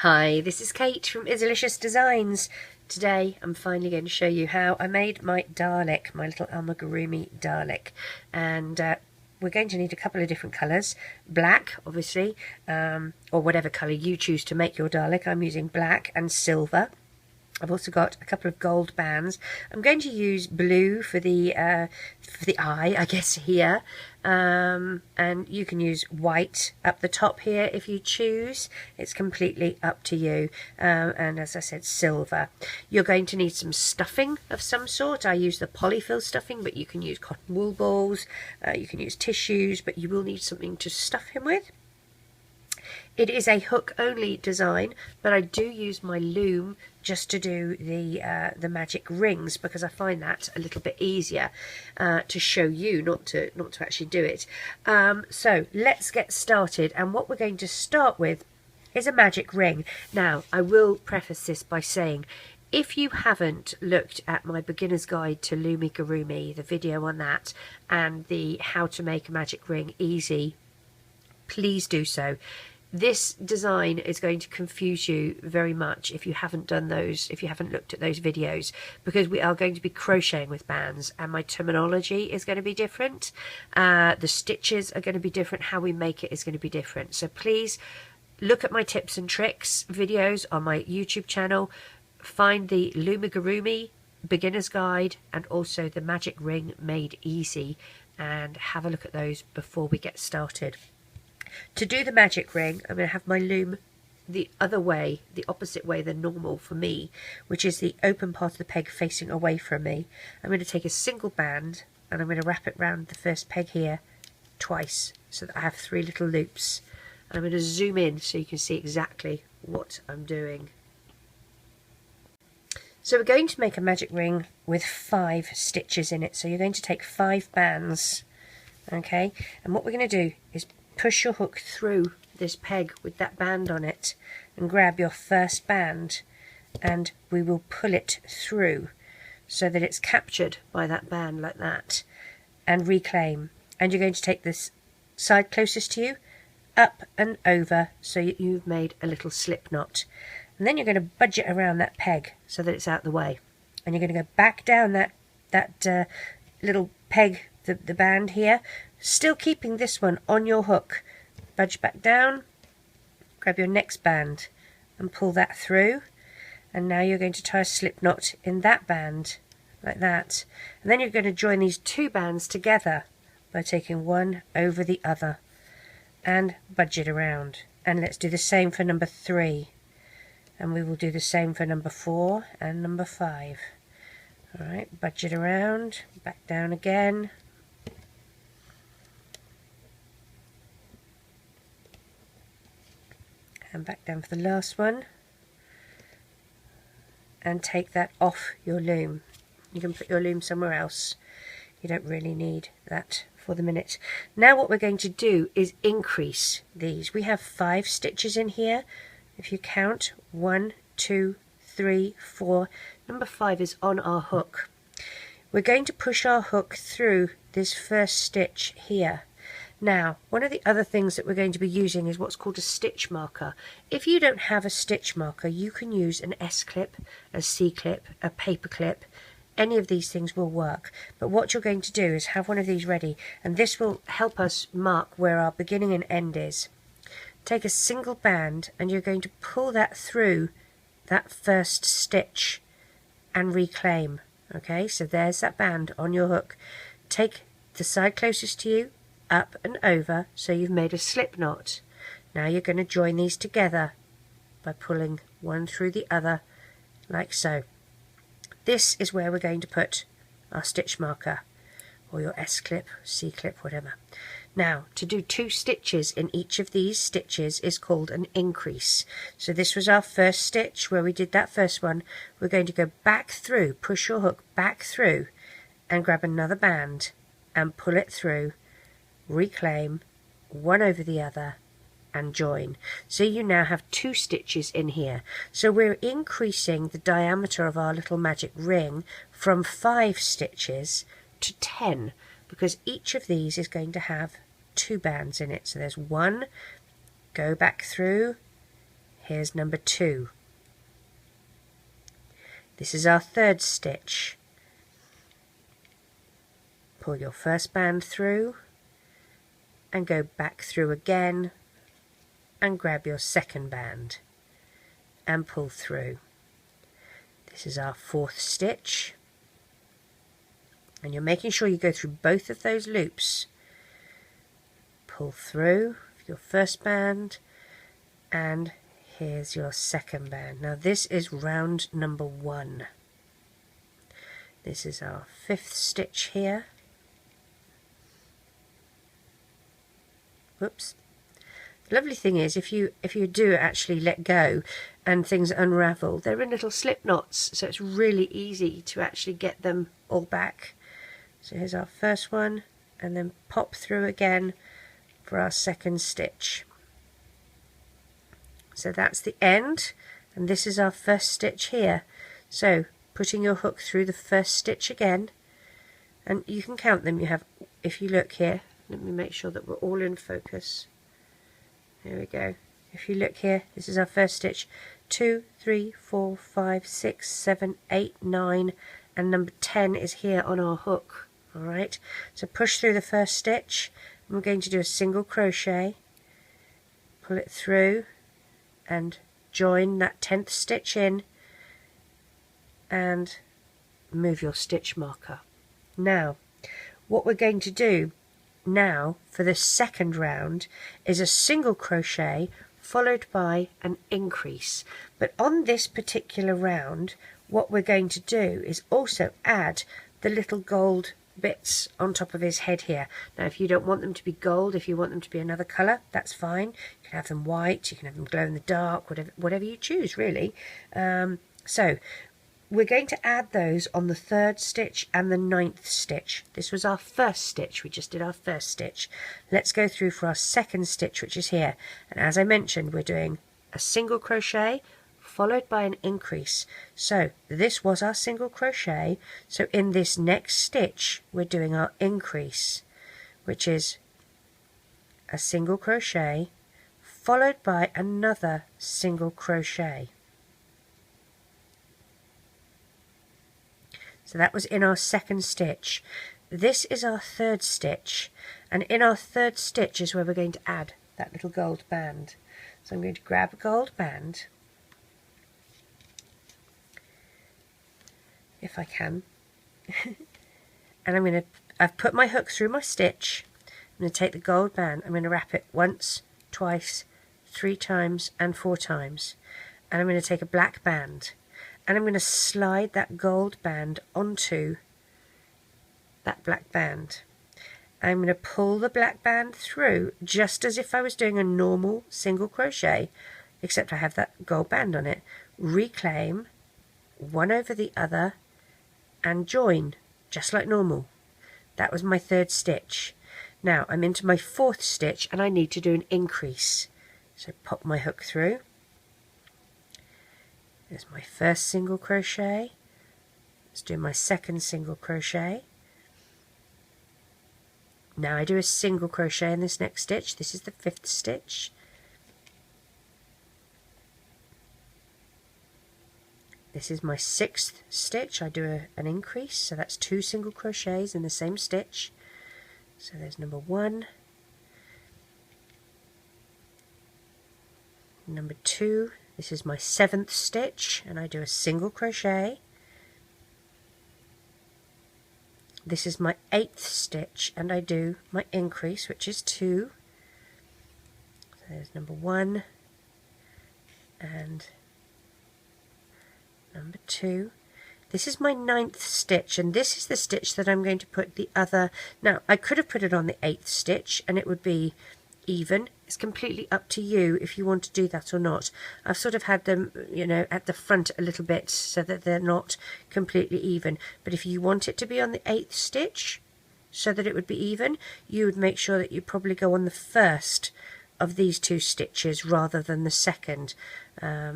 Hi, this is Kate from Izzalicious Designs. Today I'm finally going to show you how I made my Dalek, my little Amigurumi Dalek. And we're going to need a couple of different colours. Black, obviously, or whatever colour you choose to make your Dalek. I'm using black and silver. I've also got a couple of gold bands. I'm going to use blue for the eye, I guess, here. And you can use white up the top here if you choose. It's completely up to you. And as I said, silver. You're going to need some stuffing of some sort. I use the polyfill stuffing, but you can use cotton wool balls. You can use tissues, but you will need something to stuff him with. It is a hook only design, but I do use my loom just to do the magic rings, because I find that a little bit easier to show you, not to actually do it. So let's get started, and what we're going to start with is a magic ring. Now I will preface this by saying, if you haven't looked at my beginner's guide to Loomigurumi, the video on that, and the how to make a magic ring easy, please do so. This design is going to confuse you very much if you haven't done those, if you haven't looked at those videos, because we are going to be crocheting with bands and my terminology is going to be different. The stitches are going to be different. How we make it is going to be different. So please look at my tips and tricks videos on my YouTube channel. Find the Loomigurumi beginner's guide and also the magic ring made easy, and have a look at those before we get started. To do the magic ring, I'm going to have my loom the other way, the opposite way than normal for me, which is the open part of the peg facing away from me. I'm going to take a single band and I'm going to wrap it round the first peg here twice, so that I have 3 little loops. And I'm going to zoom in so you can see exactly what I'm doing. So we're going to make a magic ring with 5 stitches in it. So you're going to take 5 bands, okay? And what we're going to do is push your hook through this peg with that band on it and grab your first band, and we will pull it through so that it's captured by that band like that, and reclaim. And you're going to take this side closest to you up and over so you've made a little slip knot, and then you're going to budge it around that peg so that it's out the way, and you're going to go back down that little peg, the band here, still keeping this one on your hook. Budge back down, grab your next band and pull that through, and now you're going to tie a slip knot in that band like that, and then you're going to join these 2 bands together by taking one over the other and budge it around. And let's do the same for number 3, and we will do the same for number 4 and number 5. Alright, budge it around, back down again, and back down for the last one, and take that off your loom. You can put your loom somewhere else. You don't really need that for the minute. Now what we're going to do is increase these. We have 5 stitches in here. If you count, 1, 2, 3, 4. Number 5 is on our hook. We're going to push our hook through this first stitch here. Now, one of the other things that we're going to be using is what's called a stitch marker. If you don't have a stitch marker, you can use an S-clip, a C-clip, a paper clip. Any of these things will work. But what you're going to do is have one of these ready, and this will help us mark where our beginning and end is. Take a single band and you're going to pull that through that first stitch and reclaim. Okay, so there's that band on your hook. Take the side closest to you, up and over, so you've made a slip knot. Now you're going to join these together by pulling one through the other like so. This is where we're going to put our stitch marker, or your S-clip, C-clip, whatever. Now, to do 2 stitches in each of these stitches is called an increase. So this was our first stitch where we did that first one. We're going to go back through, push your hook back through, and grab another band and pull it through, reclaim, one over the other, and join. So you now have 2 stitches in here. So we're increasing the diameter of our little magic ring from 5 stitches to 10, because each of these is going to have 2 bands in it. So there's 1, go back through, here's number 2. This is our 3rd stitch. Pull your first band through and go back through again and grab your 2nd band and pull through. This is our 4th stitch, and you're making sure you go through both of those loops. Pull through your first band, and here's your 2nd band. Now this is round number 1. This is our 5th stitch here. Whoops. The lovely thing is, if you do actually let go and things unravel, they're in little slip knots, so it's really easy to actually get them all back. So here's our first one, and then pop through again for our 2nd stitch. So that's the end, and this is our 1st stitch here. So putting your hook through the 1st stitch again, and you can count them. You have, if you look here, let me make sure that we're all in focus. There we go. If you look here, this is our 1st stitch. 2, 3, 4, 5, 6, 7, 8, 9, and number 10 is here on our hook. Alright, so push through the 1st stitch, and we're going to do a single crochet, pull it through, and join that 10th stitch in, and move your stitch marker. Now, what we're going to do now for the 2nd round is a single crochet followed by an increase. But on this particular round, what we're going to do is also add the little gold bits on top of his head here. Now if you don't want them to be gold, if you want them to be another colour, that's fine. You can have them white, you can have them glow in the dark, whatever you choose really. So we're going to add those on the 3rd stitch and the 9th stitch. This was our 1st stitch, we just did our 1st stitch. Let's go through for our 2nd stitch, which is here. And as I mentioned, we're doing a single crochet followed by an increase. So this was our single crochet, so in this next stitch we're doing our increase, which is a single crochet followed by another single crochet. So that was in our 2nd stitch. This is our 3rd stitch, and in our 3rd stitch is where we're going to add that little gold band. So I'm going to grab a gold band, if I can, and I've put my hook through my stitch. I'm going to take the gold band, I'm going to wrap it once, twice, 3 times and 4 times, and I'm going to take a black band, and I'm going to slide that gold band onto that black band. I'm going to pull the black band through just as if I was doing a normal single crochet, except I have that gold band on it. Reclaim one over the other and join just like normal. That was my 3rd stitch. Now I'm into my 4th stitch and I need to do an increase. So pop my hook through. There's my 1st single crochet. Let's do my 2nd single crochet. Now I do a single crochet in this next stitch. This is the 5th stitch. This is my 6th stitch. I do an increase, so that's 2 single crochets in the same stitch. So there's number 1, number 2. This is my 7th stitch, and I do a single crochet. This is my 8th stitch, and I do my increase, which is 2. So there's number 1 and number 2. This is my 9th stitch, and this is the stitch that I'm going to put the other. Now I could have put it on the 8th stitch and it would be even. It's completely up to you if you want to do that or not. I've sort of had them, you know, at the front a little bit so that they're not completely even. But if you want it to be on the 8th stitch so that it would be even, you would make sure that you probably go on the 1st of these 2 stitches rather than the 2nd.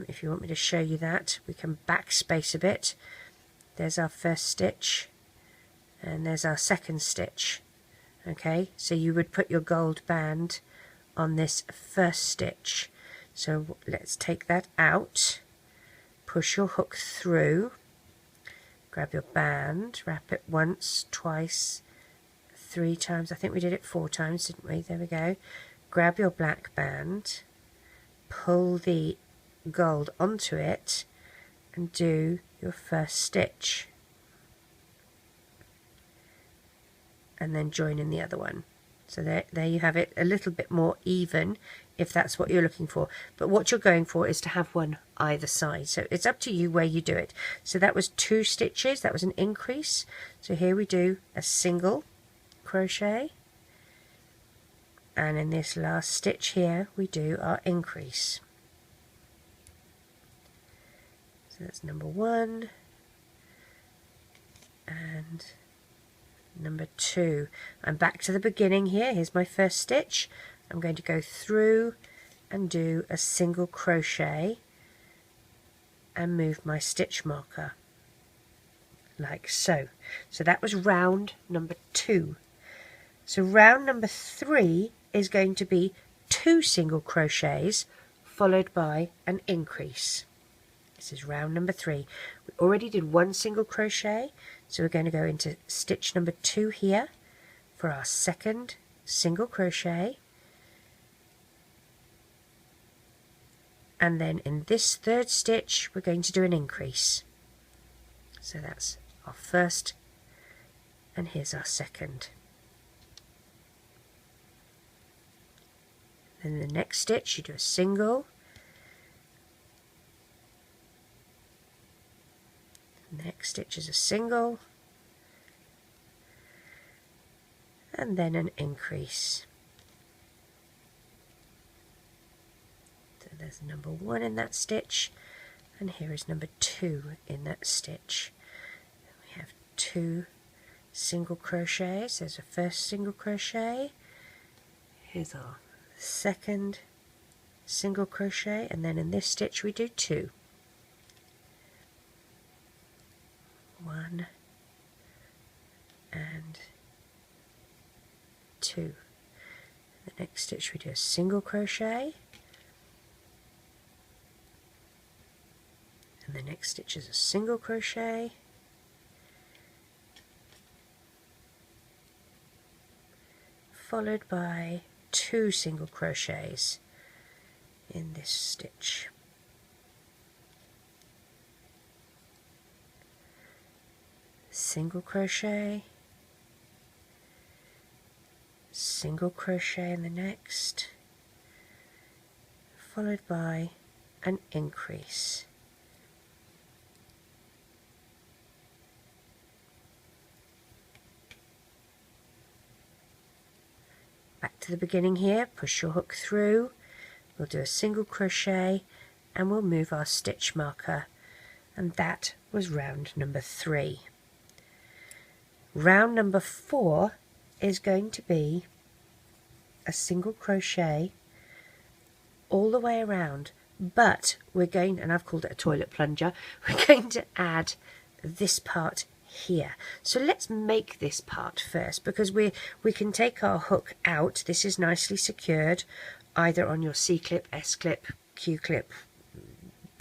If you want me to show you that, we can backspace a bit. There's our 1st stitch and there's our 2nd stitch. Okay, so you would put your gold band on this 1st stitch. So let's take that out, push your hook through, grab your band, wrap it once, twice, 3 times. I think we did it 4 times, didn't we? There we go. Grab your black band, pull the gold onto it and do your first stitch, and then join in the other one. So there you have it, a little bit more even if that's what you're looking for, but what you're going for is to have one either side, so it's up to you where you do it. So that was 2 stitches, that was an increase. So here we do a single crochet, and in this last stitch here we do our increase. So that's number 1 and number 2. I'm back to the beginning here. Here's my first stitch. I'm going to go through and do a single crochet and move my stitch marker like so. So that was round number 2. So round number 3 is going to be 2 single crochets followed by an increase. This is round number 3. We already did 1 single crochet, so we're going to go into stitch number 2 here for our second single crochet, and then in this third stitch we're going to do an increase. So that's our first, and here's our second. Then the next stitch you do a single, next stitch is a single, and then an increase. So there's number 1 in that stitch, and here is number 2 in that stitch. We have 2 single crochets. There's a first single crochet, here's our second single crochet, and then in this stitch we do 2. 1 and 2. The next stitch we do a single crochet, and the next stitch is a single crochet, followed by 2 single crochets in this stitch. Single crochet, single crochet in the next, followed by an increase. Back to the beginning here, push your hook through, we'll do a single crochet and we'll move our stitch marker, and that was round number 3. Round number 4 is going to be a single crochet all the way around, but we're going, and I've called it a toilet plunger, we're going to add this part here. So let's make this part first, because we can take our hook out. This is nicely secured either on your C-clip, S-clip, Q-clip,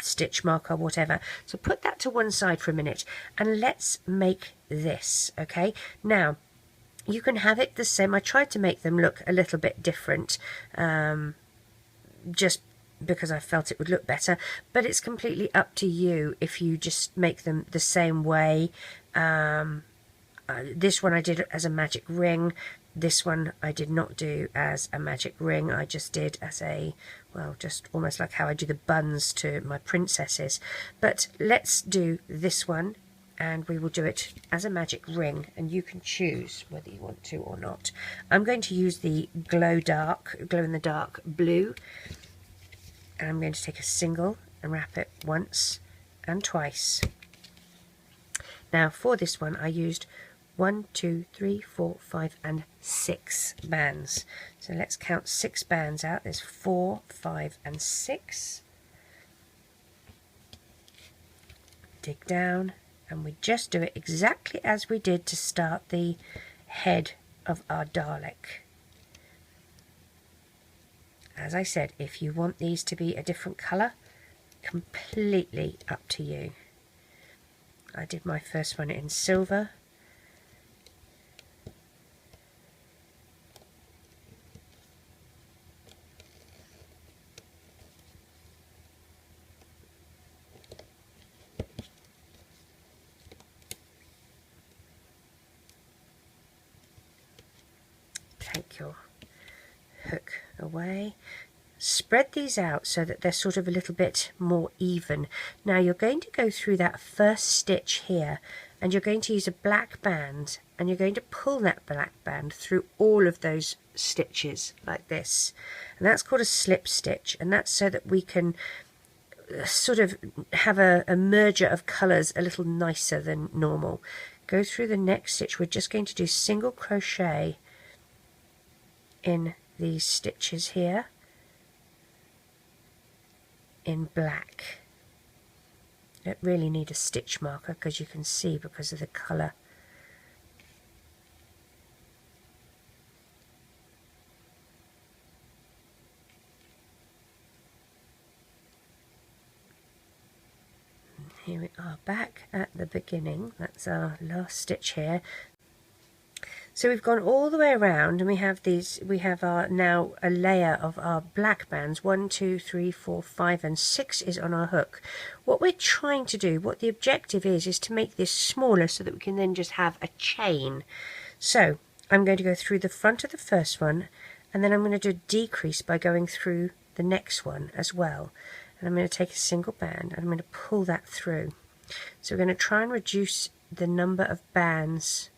stitch marker, whatever. So put that to one side for a minute and let's make this. Okay, now you can have it the same. I tried to make them look a little bit different just because I felt it would look better, but it's completely up to you if you just make them the same way. This one I did as a magic ring. This one I did not do as a magic ring. I just did as a, well, just almost like how I do the buns to my princesses. But let's do this one, and we will do it as a magic ring, and you can choose whether you want to or not. I'm going to use the glow in the dark blue, and I'm going to take a single and wrap it once and twice. Now for this one I used 1, 2, 3, 4, 5 and 6 bands. So let's count 6 bands out. There's 4, 5 and 6. Dig down, and we just do it exactly as we did to start the head of our Dalek. As I said, if you want these to be a different colour, completely up to you. I did my first one in silver. Take your hook away. Spread these out so that they're sort of a little bit more even. Now you're going to go through that first stitch here, and you're going to use a black band, and you're going to pull that black band through all of those stitches like this, and that's called a slip stitch, and that's so that we can sort of have a merger of colours a little nicer than normal. Go through the next stitch. We're just going to do single crochet in these stitches here in black. You don't really need a stitch marker because you can see because of the colour. Here we are back at the beginning. That's our last stitch here. So we've gone all the way around, and we have our now a layer of our black bands. 1, 2, 3, 4, 5 and 6 is on our hook. What we're trying to do, what the objective is to make this smaller so that we can then just have a chain. So I'm going to go through the front of the first one, and then I'm going to do a decrease by going through the next one as well. And I'm going to take a single band and I'm going to pull that through. So we're going to try and reduce the number of bands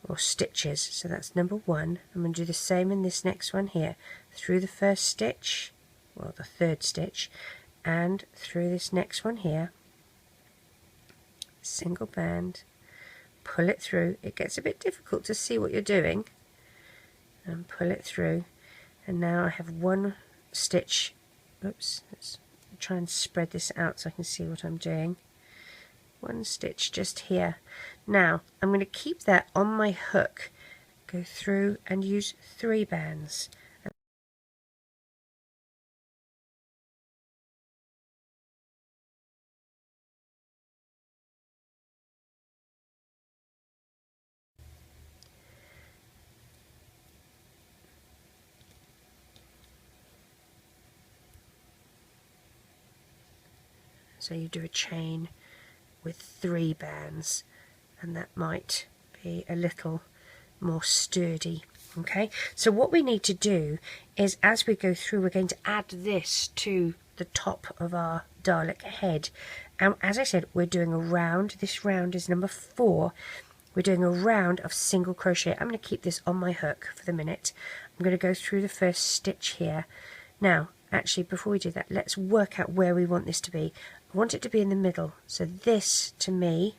or stitches. So that's number 1. I'm going to do the same in this next one here, through the first stitch, well the third stitch, and through this next one here, single band, pull it through. It gets a bit difficult to see what you're doing, and pull it through, and now I have one stitch. Oops, let's try and spread this out so I can see what I'm doing. One stitch just here. Now I'm going to keep that on my hook, go through and use 3 bands. So you do a chain with 3 bands, and that might be a little more sturdy. Okay, so what we need to do is, as we go through, we're going to add this to the top of our Dalek head, and as I said, we're doing a round. This round is number 4. We're doing a round of single crochet. I'm going to keep this on my hook for the minute. I'm going to go through the first stitch here. Now actually, before we do that, let's work out where we want this to be. I want it to be in the middle, so this to me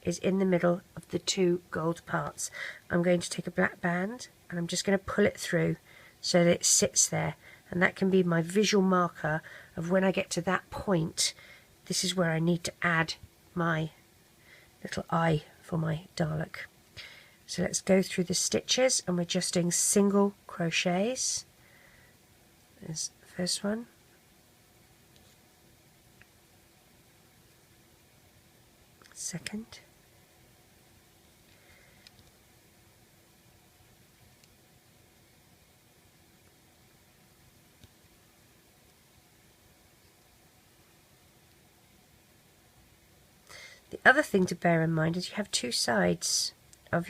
is in the middle of the 2 gold parts. I'm going to take a black band and I'm just going to pull it through so that it sits there, and that can be my visual marker of when I get to that point, this is where I need to add my little eye for my Dalek. So let's go through the stitches, and we're just doing single crochets. There's the first one. Second. The other thing to bear in mind is you have 2 sides of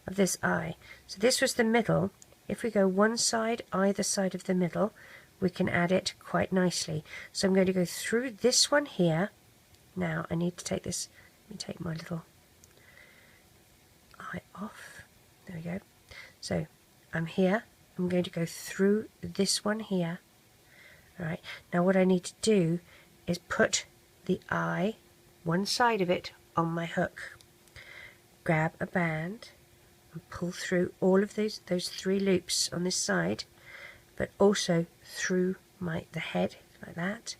this eye. So this was the middle. If we go one side, either side of the middle, we can add it quite nicely. So I'm going to go through this one here. Now I need to take this, let me take my little eye off. There we go. So I'm here, I'm going to go through this one here. Alright, now what I need to do is put the eye, one side of it, on my hook. Grab a band and pull through all of those 3 loops on this side, but also through the head like that,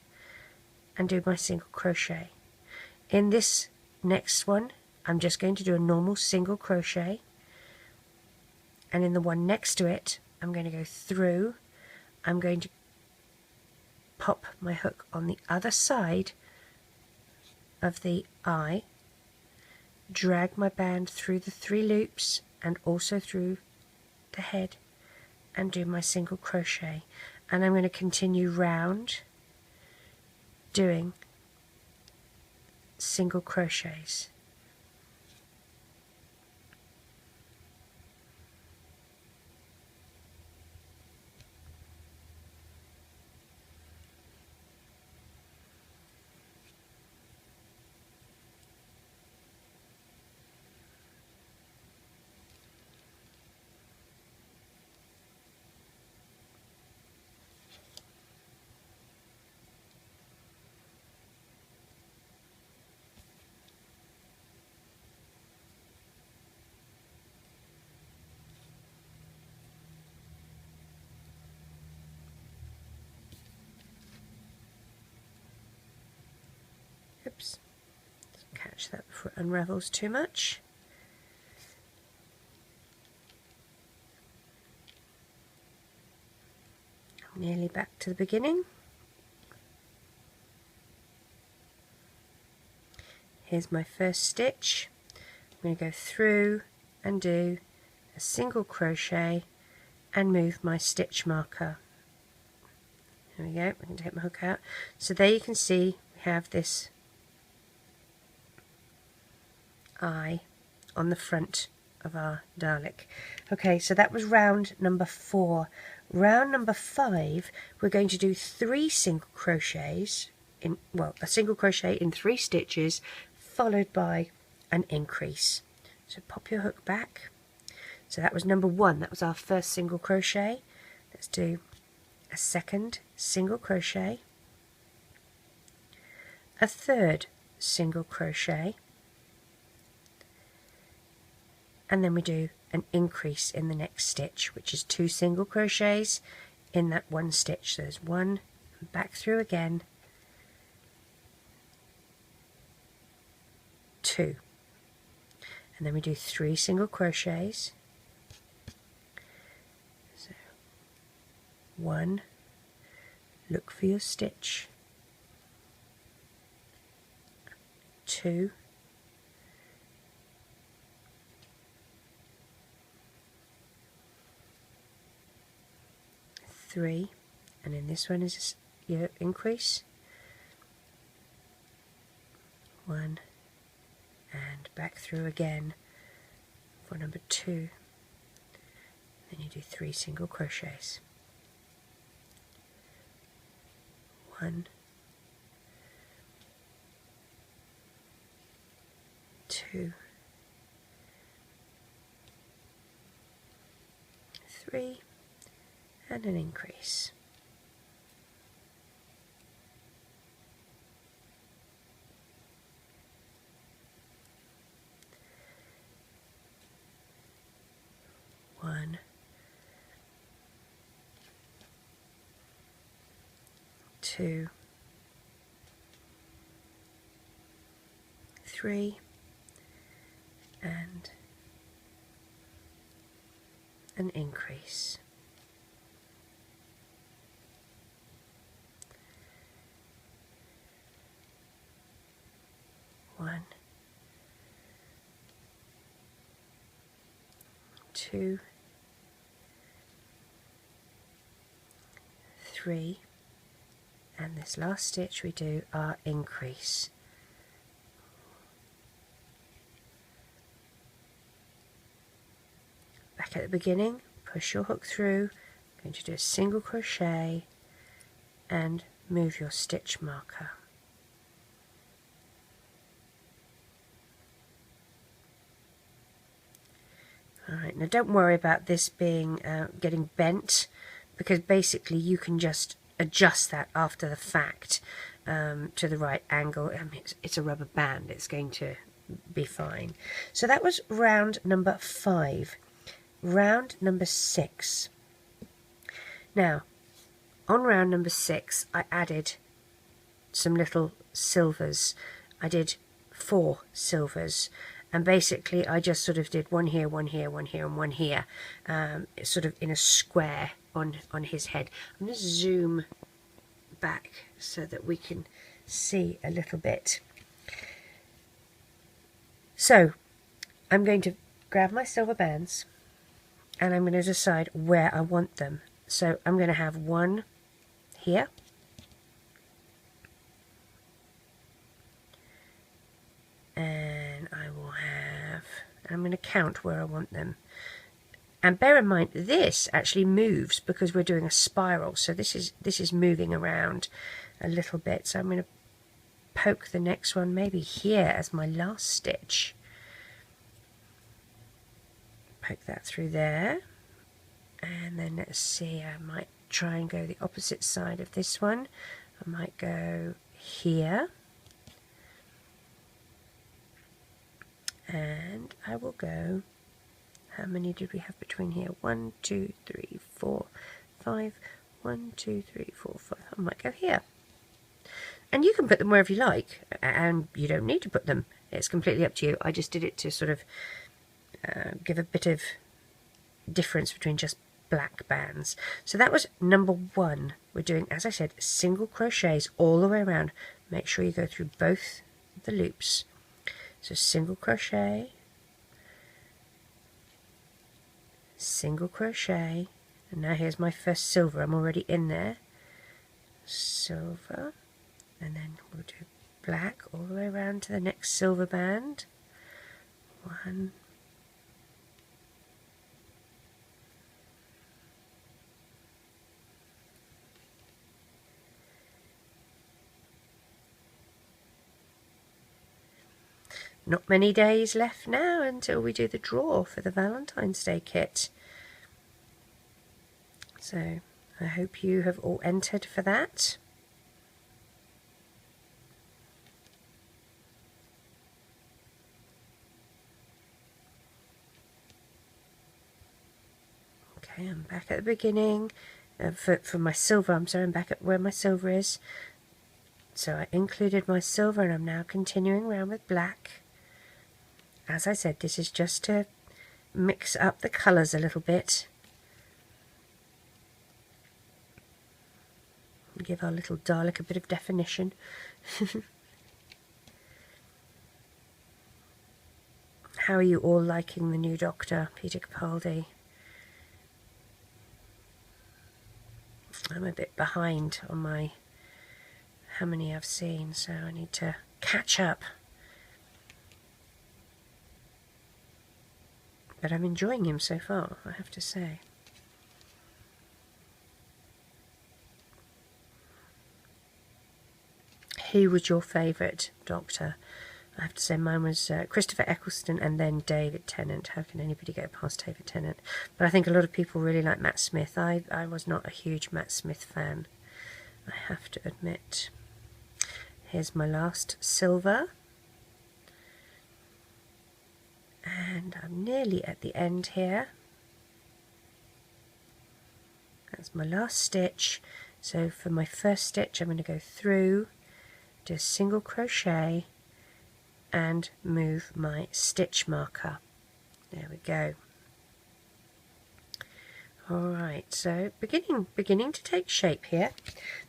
and do my single crochet. In this next one, I'm just going to do a normal single crochet, and in the one next to it, I'm going to go through, I'm going to pop my hook on the other side of the eye, drag my band through the 3 loops and also through the head, and do my single crochet. And I'm going to continue round doing single crochets. Oops, catch that before it unravels too much. I'm nearly back to the beginning. Here's my first stitch. I'm going to go through and do a single crochet and move my stitch marker. There we go, I can take my hook out. So there you can see we have this eye on the front of our Dalek. Okay, so that was round number 4. Round number 5, we're going to do 3 single crochets in, well, a single crochet in 3 stitches, followed by an increase. So pop your hook back. So that was number 1, that was our first single crochet. Let's do a second single crochet, a third single crochet, and then we do an increase in the next stitch, which is 2 single crochets in that 1 stitch. So there's 1, and back through again, 2, and then we do 3 single crochets. So 1, look for your stitch, 2, 3, and in this one is your increase, 1, and back through again for number 2, then you do 3 single crochets, 1, 2, 3, and an increase. One, 2, 3, and an increase. One, 2, 3, and this last stitch we do our increase. Back at the beginning, push your hook through, going to do a single crochet and move your stitch marker. Alright, now don't worry about this being getting bent, because basically you can just adjust that after the fact to the right angle. I mean, it's a rubber band, it's going to be fine. So that was round number 5. Round number 6. Now, on round number 6, I added some little silvers. I did 4 silvers. And basically I just sort of did one here, one here, one here, and one here, sort of in a square on his head. I'm going to zoom back so that we can see a little bit. So I'm going to grab my silver bands and I'm going to decide where I want them. So I'm going to have one here, and I will have, I'm going to count where I want them. And bear in mind, this actually moves because we're doing a spiral, so this is moving around a little bit. So I'm going to poke the next one maybe here as my last stitch. Poke that through there, and then let's see, I might try and go the opposite side of this one. I might go here, and I will go, how many did we have between here? 1, 2, 3, 4, 5. 1, 2, 3, 4, 5. I might go here. And you can put them wherever you like, and you don't need to put them. It's completely up to you. I just did it to sort of give a bit of difference between just black bands. So that was number 1. We're doing, as I said, single crochets all the way around. Make sure you go through both the loops. So single crochet, single crochet, and now here's my first silver. I'm already in there. Silver, and then we'll do black all the way around to the next silver band. 1, not many days left now until we do the draw for the Valentine's Day kit. So I hope you have all entered for that. Okay, I'm back at the beginning. For my silver, I'm sorry, I'm back at where my silver is. So I included my silver and I'm now continuing around with black. As I said, this is just to mix up the colours a little bit. Give our little Dalek a bit of definition. How are you all liking the new Doctor, Peter Capaldi? I'm a bit behind on my how many I've seen, so I need to catch up. But I'm enjoying him so far, I have to say. Who was your favourite Doctor? I have to say mine was Christopher Eccleston and then David Tennant. How can anybody get past David Tennant? But I think a lot of people really like Matt Smith. I was not a huge Matt Smith fan, I have to admit. Here's my last silver. And I'm nearly at the end here. That's my last stitch. So for my first stitch I'm going to go through, do a single crochet and move my stitch marker. There we go. Alright, so beginning to take shape here.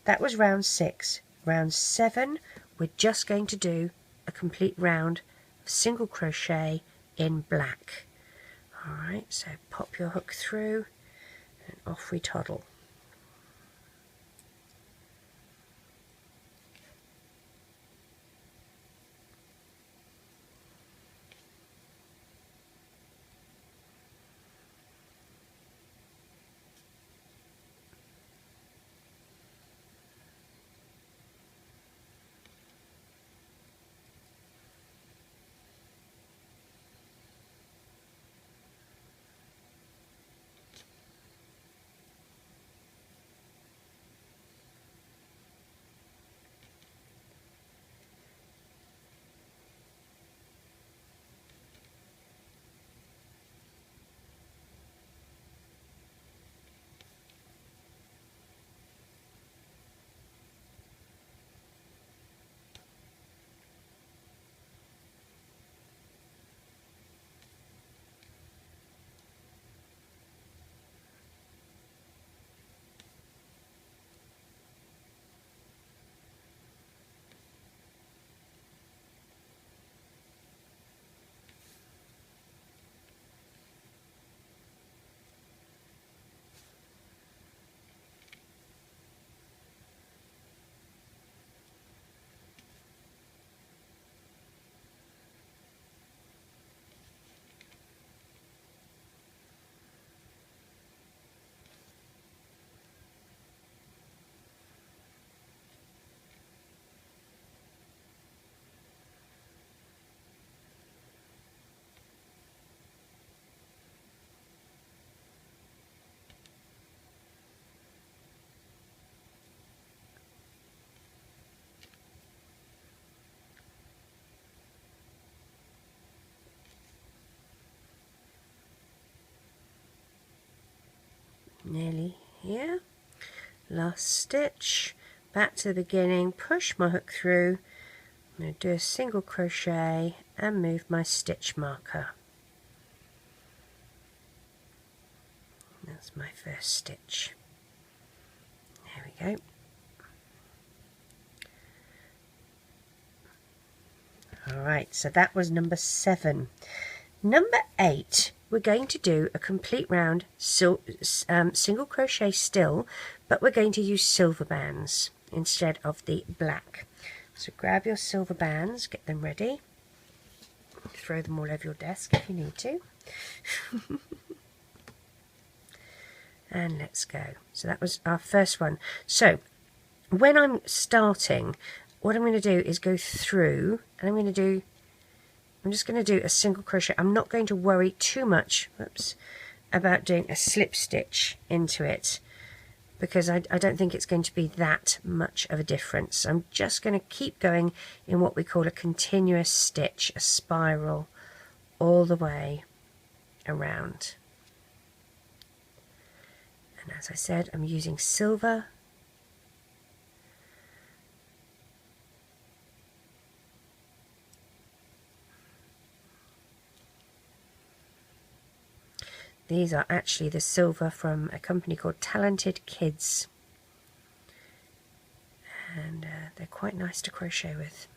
That was round 6. Round 7 we're just going to do a complete round of single crochet in black. Alright, so pop your hook through and off we toddle. nearly here. Last stitch, back to the beginning, push my hook through. I'm going to do a single crochet and move my stitch marker. That's my first stitch. There we go. Alright, so that was number 7. Number 8, we're going to do a complete round single crochet still, but we're going to use silver bands instead of the black. So grab your silver bands, get them ready. Throw them all over your desk if you need to. And let's go. So that was our first one. So when I'm starting, what I'm going to do is go through, and I'm just going to do a single crochet. I'm not going to worry too much, about doing a slip stitch into it, because I don't think it's going to be that much of a difference. I'm just going to keep going in what we call a continuous stitch, a spiral, all the way around. And as I said, I'm using silver. These are actually the silver from a company called Talented Kids. And they're quite nice to crochet with.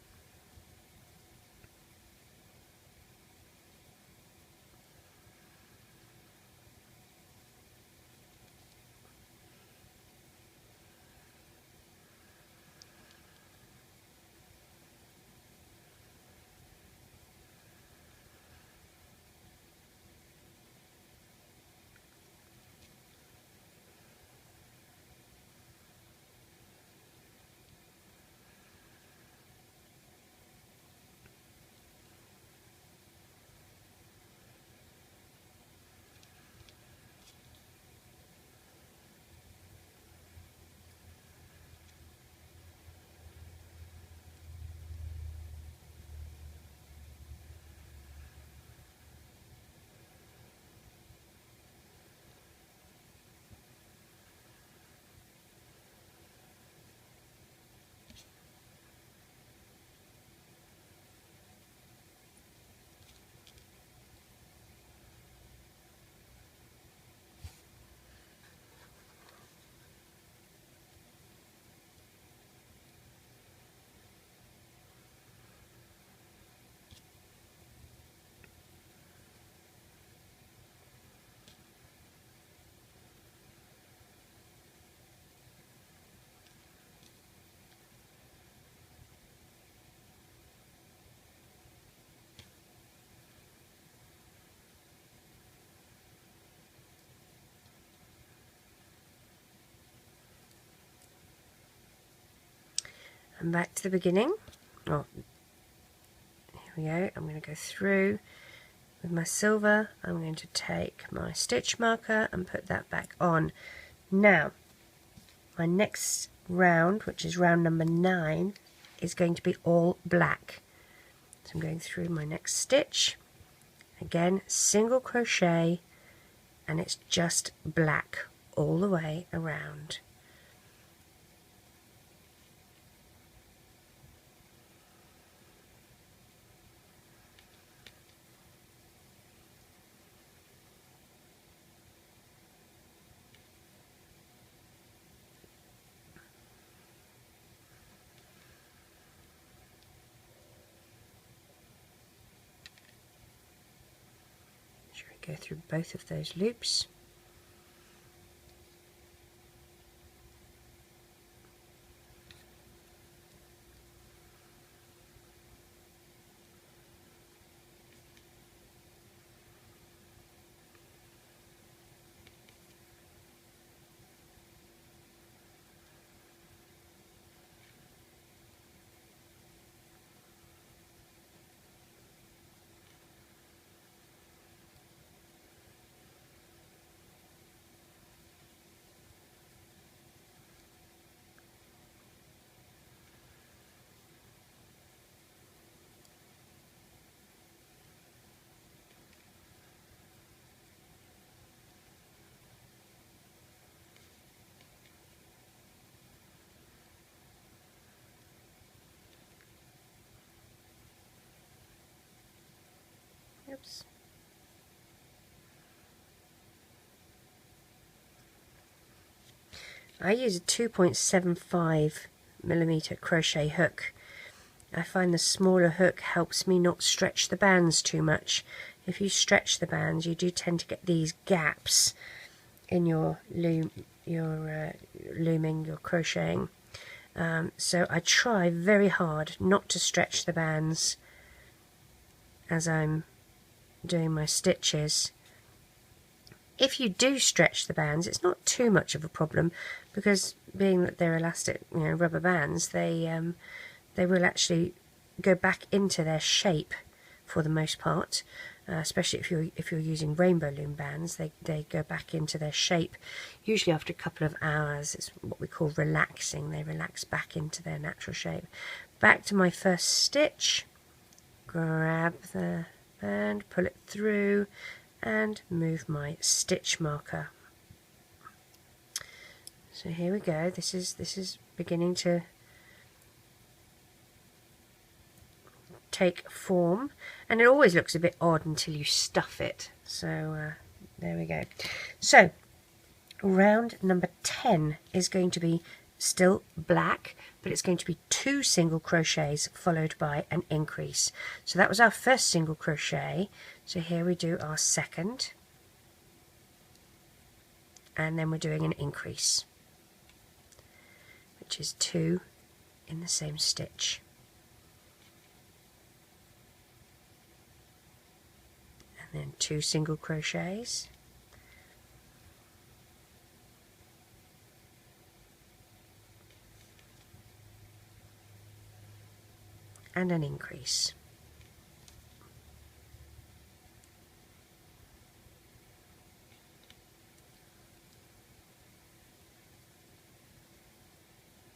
And back to the beginning. Oh, here we go. I'm going to go through with my silver. I'm going to take my stitch marker and put that back on. Now, my next round, which is round number 9, is going to be all black. So I'm going through my next stitch. Again, single crochet, and it's just black all the way around. Go through both of those loops. Oops. I use a 2.75mm crochet hook. I find the smaller hook helps me not stretch the bands too much. If you stretch the bands, you do tend to get these gaps in your looming, your crocheting. So I try very hard not to stretch the bands as I'm doing my stitches. If you do stretch the bands, it's not too much of a problem, because being that they're elastic, rubber bands, they will actually go back into their shape for the most part. Especially if you're using Rainbow Loom bands, they go back into their shape. Usually after a couple of hours, it's what we call relaxing. They relax back into their natural shape. Back to my first stitch. Grab the band, pull it through, and move my stitch marker. So here we go. This is beginning to take form, and it always looks a bit odd until you stuff it. So there we go. So round number 10 is going to be still black, but it's going to be 2 single crochets followed by an increase. So that was our first single crochet. So here we do our second, and then we're doing an increase, which is 2 in the same stitch. And then 2 single crochets, and an increase.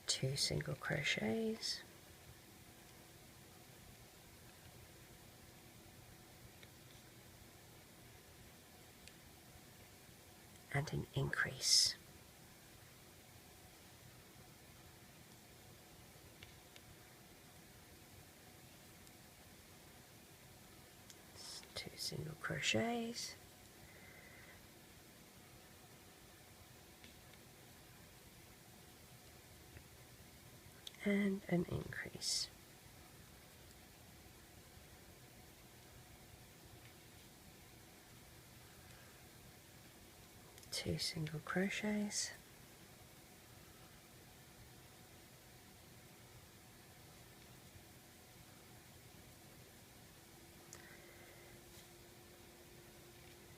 Two single crochets, and an increase. Two single crochets, and an increase. Two single crochets,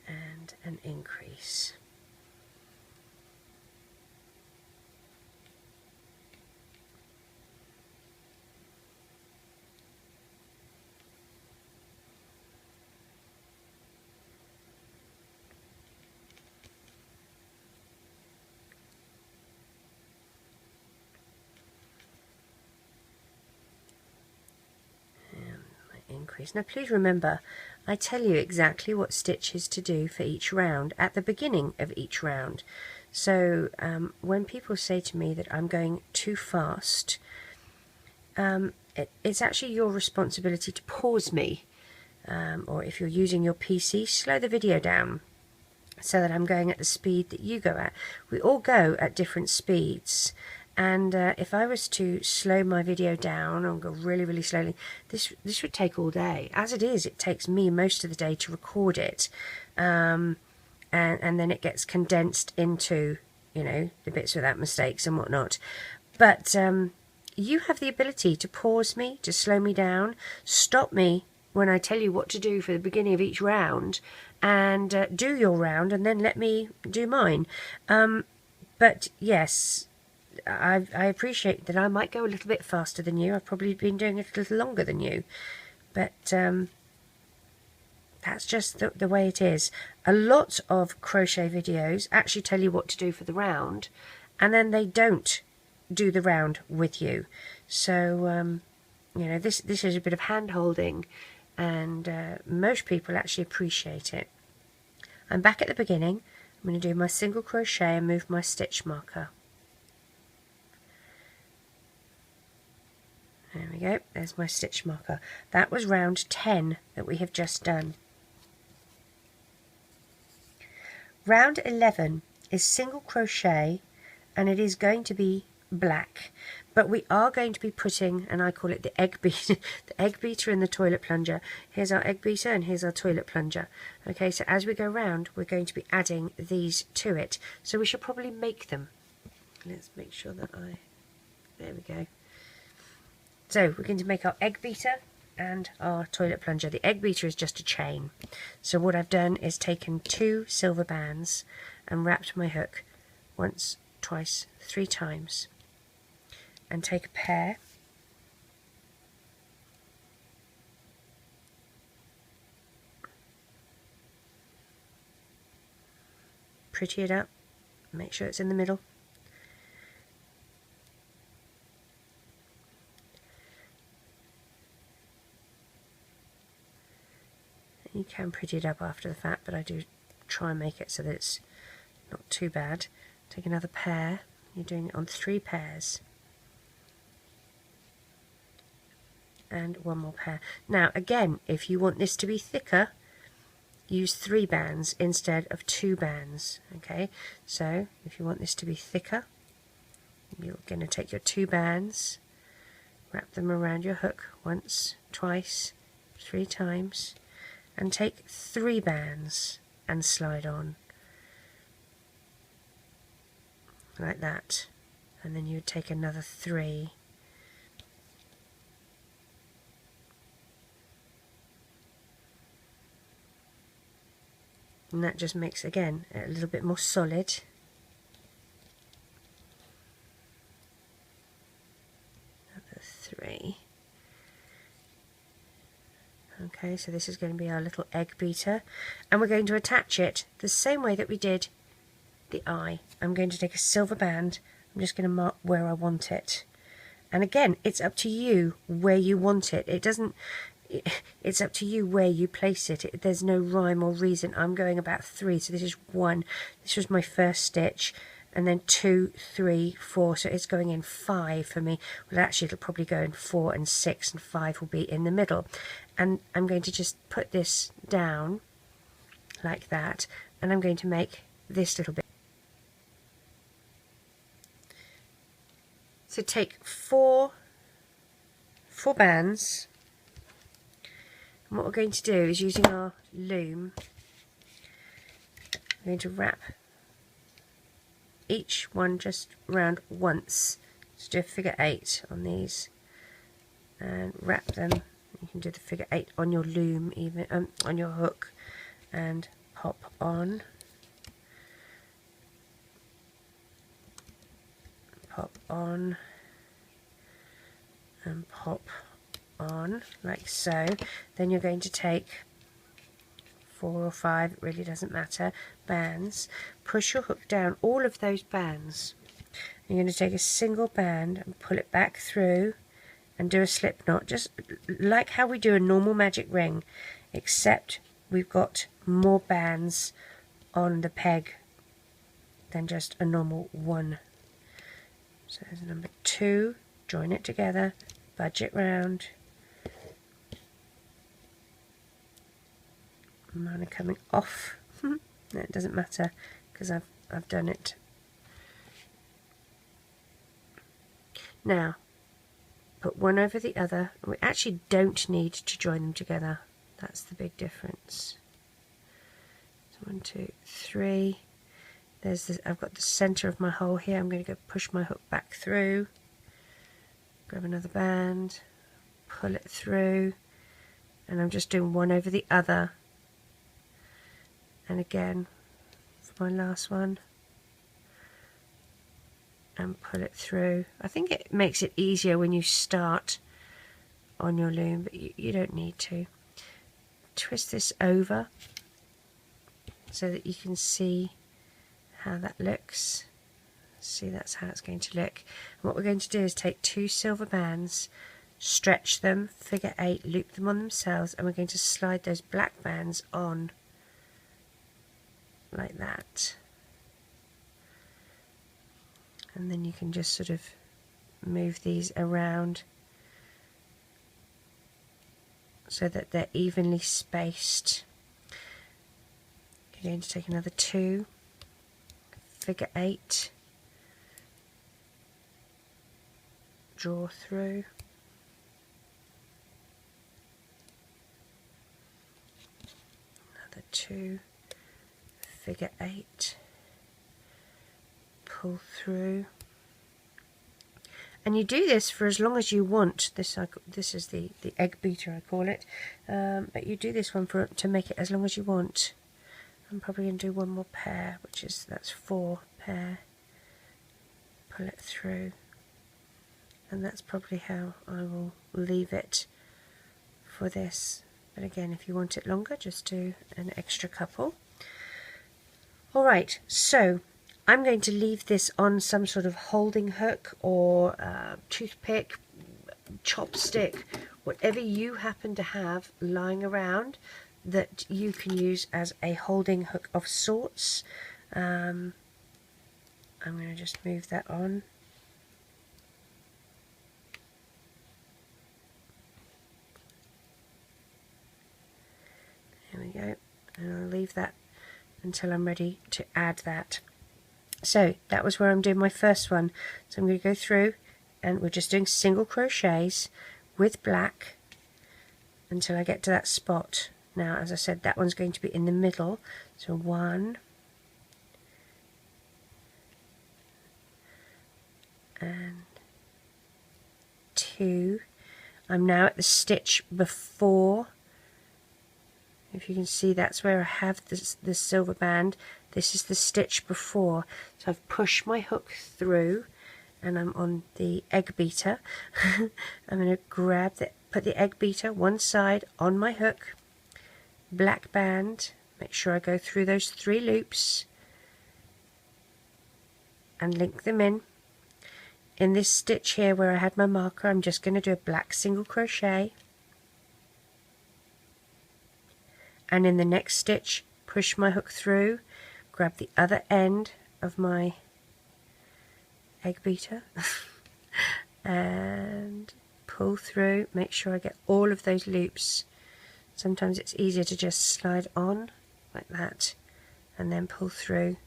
and an increase. Increase. Now please remember, I tell you exactly what stitches to do for each round at the beginning of each round. So when people say to me that I'm going too fast, it's actually your responsibility to pause me, or if you're using your PC, slow the video down so that I'm going at the speed that you go at. We all go at different speeds. And if I was to slow my video down and go really, really slowly, this would take all day. As it is, it takes me most of the day to record it. And then it gets condensed into, the bits without mistakes and whatnot. But you have the ability to pause me, to slow me down, stop me when I tell you what to do for the beginning of each round, and do your round, and then let me do mine. But yes, I appreciate that I might go a little bit faster than you. I've probably been doing it a little longer than you, but that's just the way it is. A lot of crochet videos actually tell you what to do for the round, and then they don't do the round with you. So this is a bit of hand holding, and most people actually appreciate it. I'm back at the beginning. I'm going to do my single crochet and move my stitch marker. There we go, there's my stitch marker. That was round 10 that we have just done. round 11 is single crochet, and it is going to be black, but we are going to be putting, and I call it the egg beater, the egg beater and the toilet plunger. Here's our egg beater and here's our toilet plunger. Okay, so as we go round, we're going to be adding these to it. So we should probably make them. Let's make sure that there we go. So we're going to make our egg beater and our toilet plunger. The egg beater is just a chain. So what I've done is taken 2 silver bands and wrapped my hook once, twice, 3 times, and take a pair, pretty it up, make sure it's in the middle, you can pretty it up after the fact, but I do try and make it so that it's not too bad. Take another pair, you're doing it on 3 pairs, and 1 more pair. Now again, if you want this to be thicker, use 3 bands instead of 2 bands. Okay, so if you want this to be thicker, you're going to take your 2 bands, wrap them around your hook once, twice, 3 times, and take 3 bands and slide on like that, and then you would take another 3. And that just makes, again, a little bit more solid. Another 3. Okay, so this is going to be our little egg beater, and we're going to attach it the same way that we did the eye. I'm going to take a silver band, I'm just going to mark where I want it. And again, it's up to you where you want it. It's up to you where you place it. There's no rhyme or reason. I'm going about 3, so this is 1. This was my first stitch, and then 2, 3, 4, so it's going in 5 for me. Well, actually it'll probably go in 4 and 6, and 5 will be in the middle. And I'm going to just put this down like that, and I'm going to make this little bit. So take 4 bands, and what we're going to do is, using our loom, we're going to wrap each one just round once. Just do a figure 8 on these and wrap them. You can do the figure 8 on your loom, even on your hook, and pop on, pop on, and pop on, like so. Then you're going to take 4 or 5, it really doesn't matter, bands, push your hook down all of those bands. You're going to take a single band and pull it back through and do a slip knot, just like how we do a normal magic ring, except we've got more bands on the peg than just a normal one. So there's number 2, join it together, budge it round. Mine are coming off. No, it doesn't matter because I've done it. Now put one over the other. We actually don't need to join them together. That's the big difference. So 1, 2, 3. There's this. I've got the center of my hole here. I'm going to go push my hook back through. Grab another band, pull it through, and I'm just doing one over the other. And again for my last one, and pull it through. I think it makes it easier when you start on your loom, but you don't need to. Twist this over so that you can see how that looks. See, that's how it's going to look. And what we're going to do is take 2 silver bands, stretch them, figure 8, loop them on themselves, and we're going to slide those black bands on like that. And then you can just sort of move these around so that they're evenly spaced. You're going to take another 2, figure 8, draw through, another 2, figure 8, pull through, and you do this for as long as you want. This is the egg beater, I call it, but you do this one to make it as long as you want. I'm probably going to do one more pair, that's 4 pair, pull it through, and that's probably how I will leave it for this. But again, if you want it longer, just do an extra couple. Alright, so I'm going to leave this on some sort of holding hook or toothpick, chopstick, whatever you happen to have lying around that you can use as a holding hook of sorts. I'm going to just move that on. There we go, and I'll leave that until I'm ready to add that. So that was where I'm doing my first one. So I'm going to go through, and we're just doing single crochets with black until I get to that spot. Now, as I said, that one's going to be in the middle. So 1 and 2. I'm now at the stitch before. If you can see, that's where I have the silver band. This is the stitch before. So I've pushed my hook through, and I'm on the egg beater. I'm going to put the egg beater one side on my hook, black band, make sure I go through those 3 loops and link them in. In this stitch here where I had my marker, I'm just going to do a black single crochet, and in the next stitch push my hook through, grab the other end of my egg beater and pull through, make sure I get all of those loops. Sometimes it's easier to just slide on like that and then pull through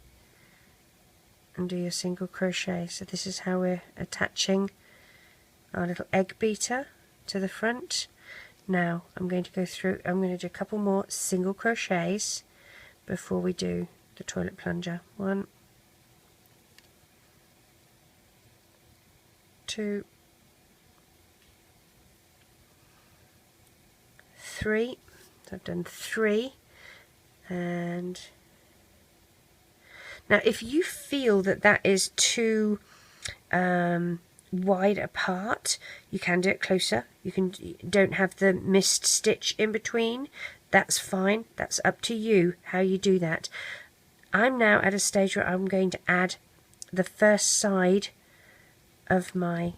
and do your single crochet. So this is how we're attaching our little egg beater to the front. Now I'm going to go through, I'm going to do a couple more single crochets before we do the toilet plunger. 1, 2, 3. So I've done 3, and now if you feel that that is too wide apart, you can do it closer. You don't have the missed stitch in between. That's fine. That's up to you how you do that. I'm now at a stage where I'm going to add the first side of my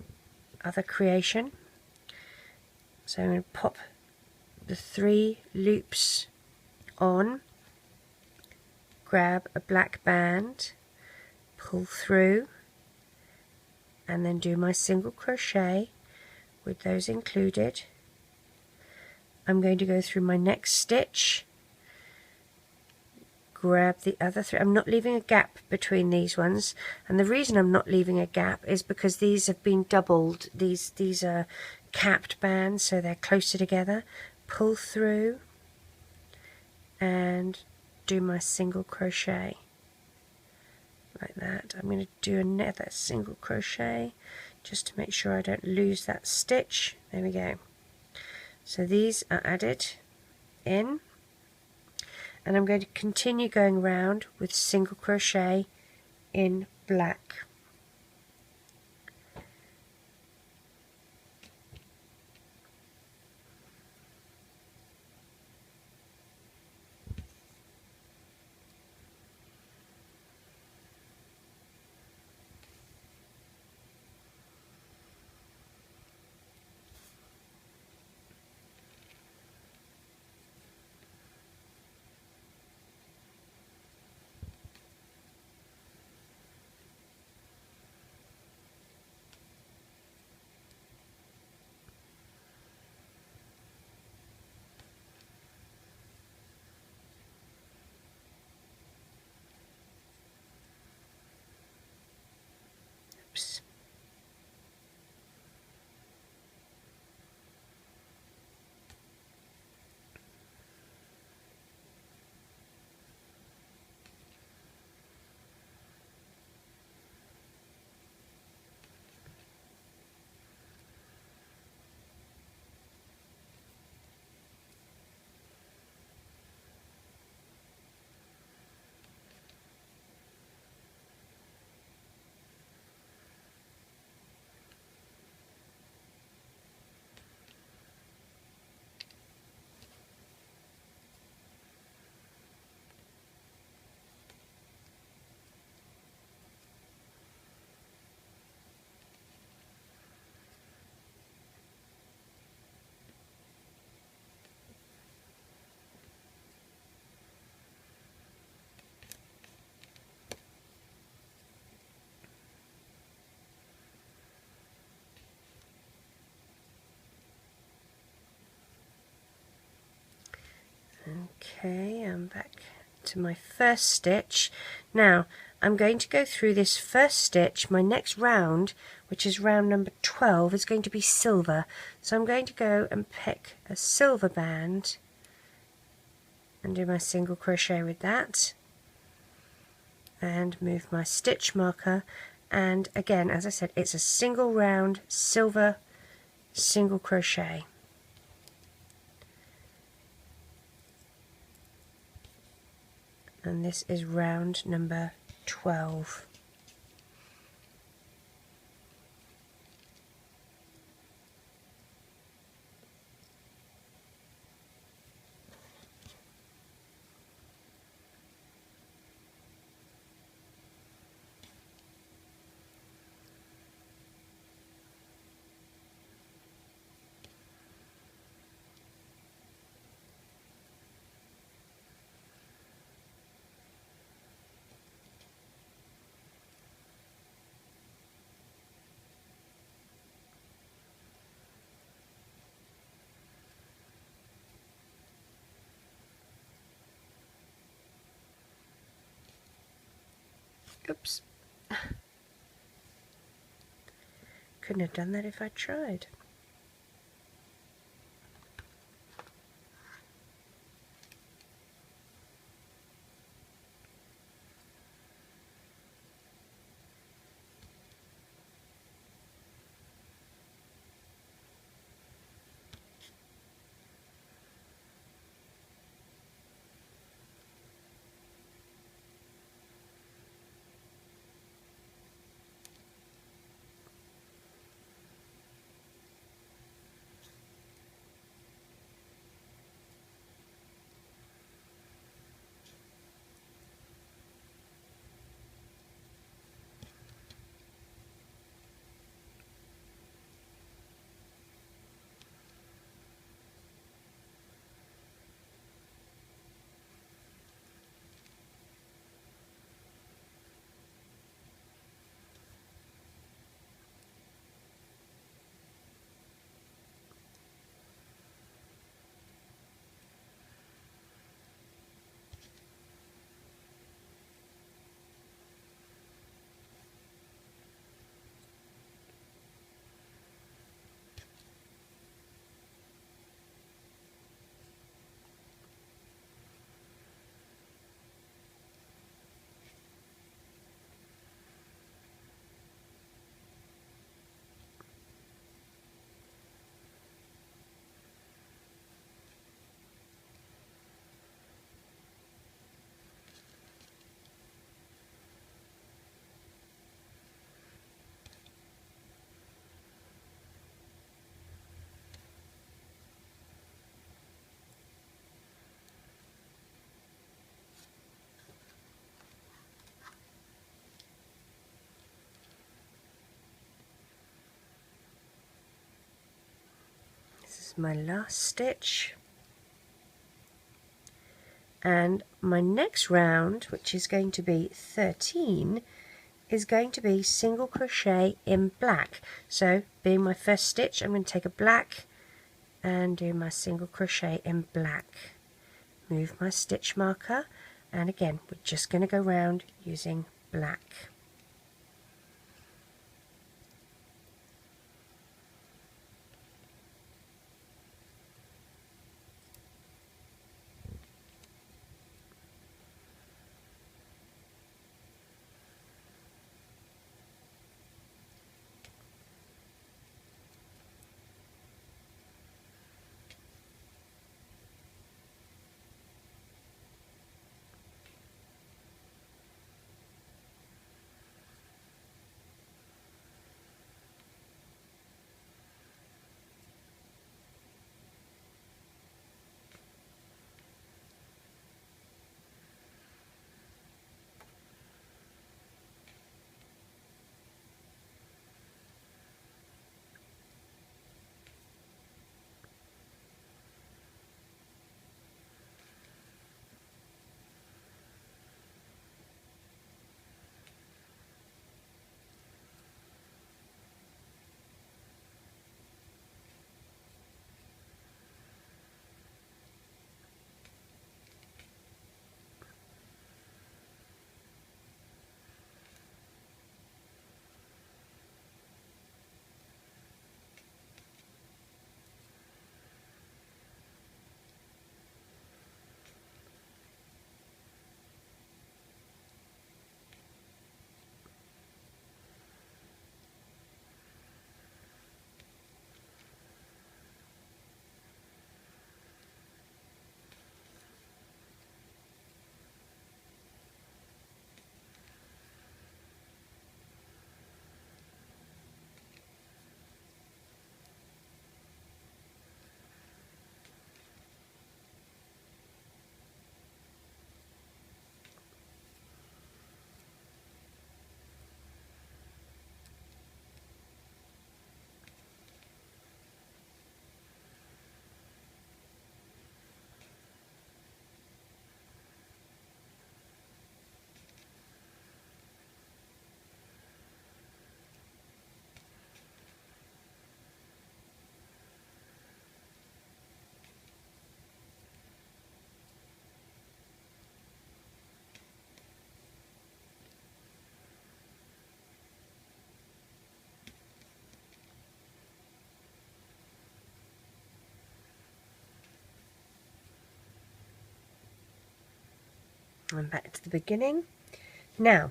other creation. So I'm going to pop the 3 loops on, grab a black band, pull through, and then do my single crochet with those included. I'm going to go through my next stitch, grab the other 3. I'm not leaving a gap between these ones, and the reason I'm not leaving a gap is because these have been doubled. These are capped bands, so they're closer together. Pull through and do my single crochet like that. I'm going to do another single crochet just to make sure I don't lose that stitch. There we go. So these are added in, and I'm going to continue going round with single crochet in black. Okay, I'm back to my first stitch. Now I'm going to go through this first stitch. My next round, which is round number 12, is going to be silver. So I'm going to go and pick a silver band and do my single crochet with that, and move my stitch marker, and again, as I said, it's a single round silver single crochet. And this is round number 12. Oops. Couldn't have done that if I tried. This is my last stitch, and my next round, which is going to be 13, is going to be single crochet in black. So being my first stitch, I'm going to take a black and do my single crochet in black, move my stitch marker, and again we're just going to go round using black. And back to the beginning. Now,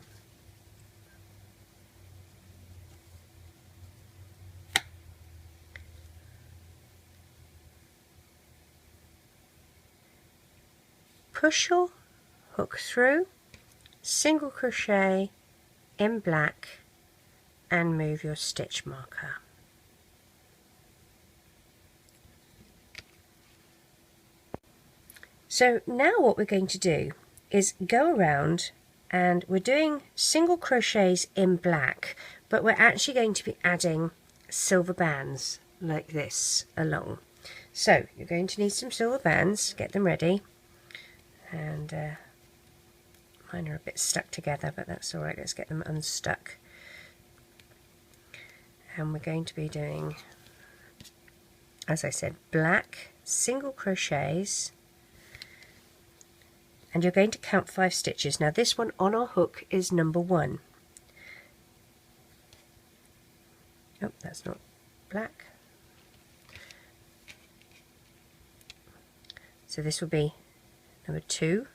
push your hook through, single crochet in black, and move your stitch marker. So now what we're going to do is go around, and we're doing single crochets in black, but we're actually going to be adding silver bands like this along. So you're going to need some silver bands, get them ready, and mine are a bit stuck together, but that's alright, let's get them unstuck. And we're going to be doing, as I said, black single crochets, and you're going to count 5 stitches. Now this one on our hook is number 1. Oh, that's not black. So this will be number 2,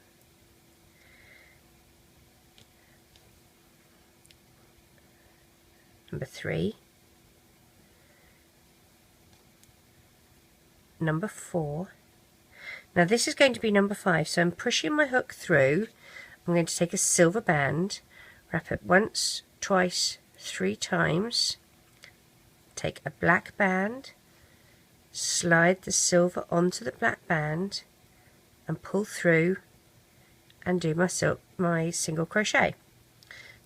number 3, number 4. Now this is going to be number 5, so I'm pushing my hook through. I'm going to take a silver band, wrap it once, twice, 3 times, take a black band, slide the silver onto the black band, and pull through and do my single crochet.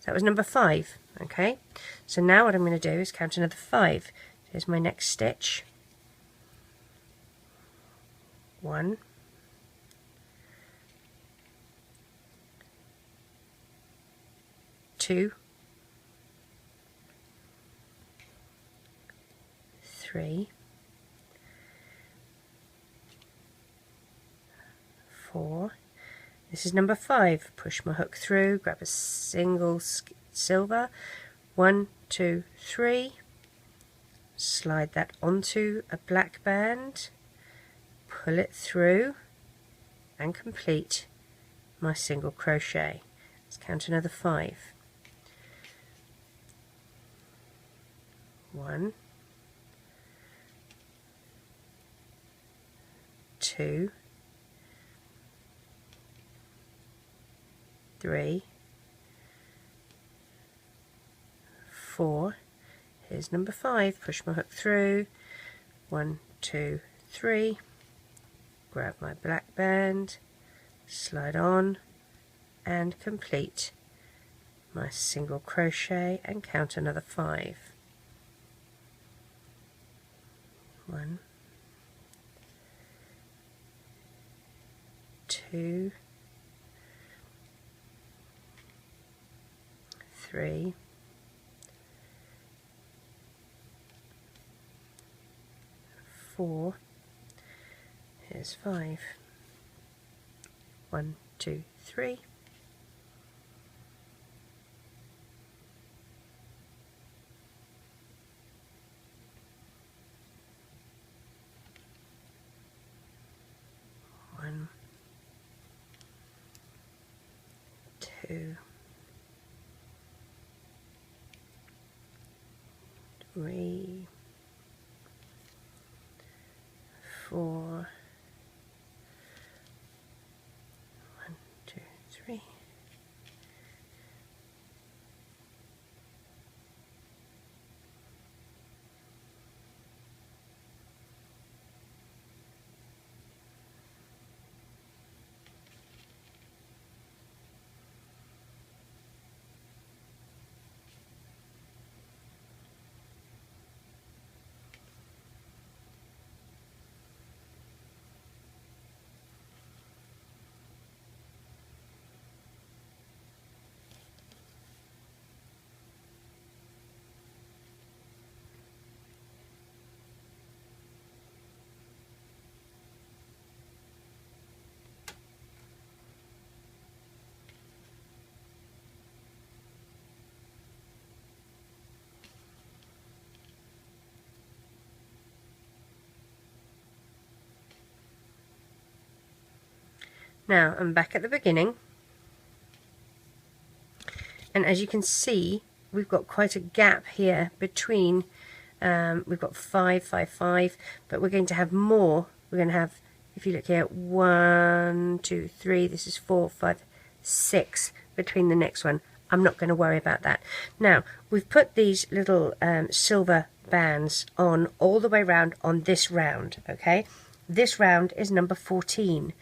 So that was number 5. Okay, so now what I'm going to do is count another 5. Here's my next stitch. 1, 2, 3, 4. This is number 5. Push my hook through, grab a single silver, 1, 2, 3, slide that onto a black band, pull it through, and complete my single crochet. Let's count another 5. 1, 2, 3, 4. Here's number 5. Push my hook through. 1, 2, 3. Grab my black band, slide on, and complete my single crochet, and count another 5. 1, 2, 3, 4. Here's 5. 1, 2, 3. 1, 2, 3, 4. 1, 2, 3. 'Now I'm back at the beginning, and as you can see, we've got quite a gap here between, we've got 5, 5, 5, but we're going to have more. We're going to have, if you look here, 1, 2, 3, this is 4, 5, 6 between the next one. I'm not going to worry about that. Now, we've put these little silver bands on all the way around on this round, okay? This round is number 14.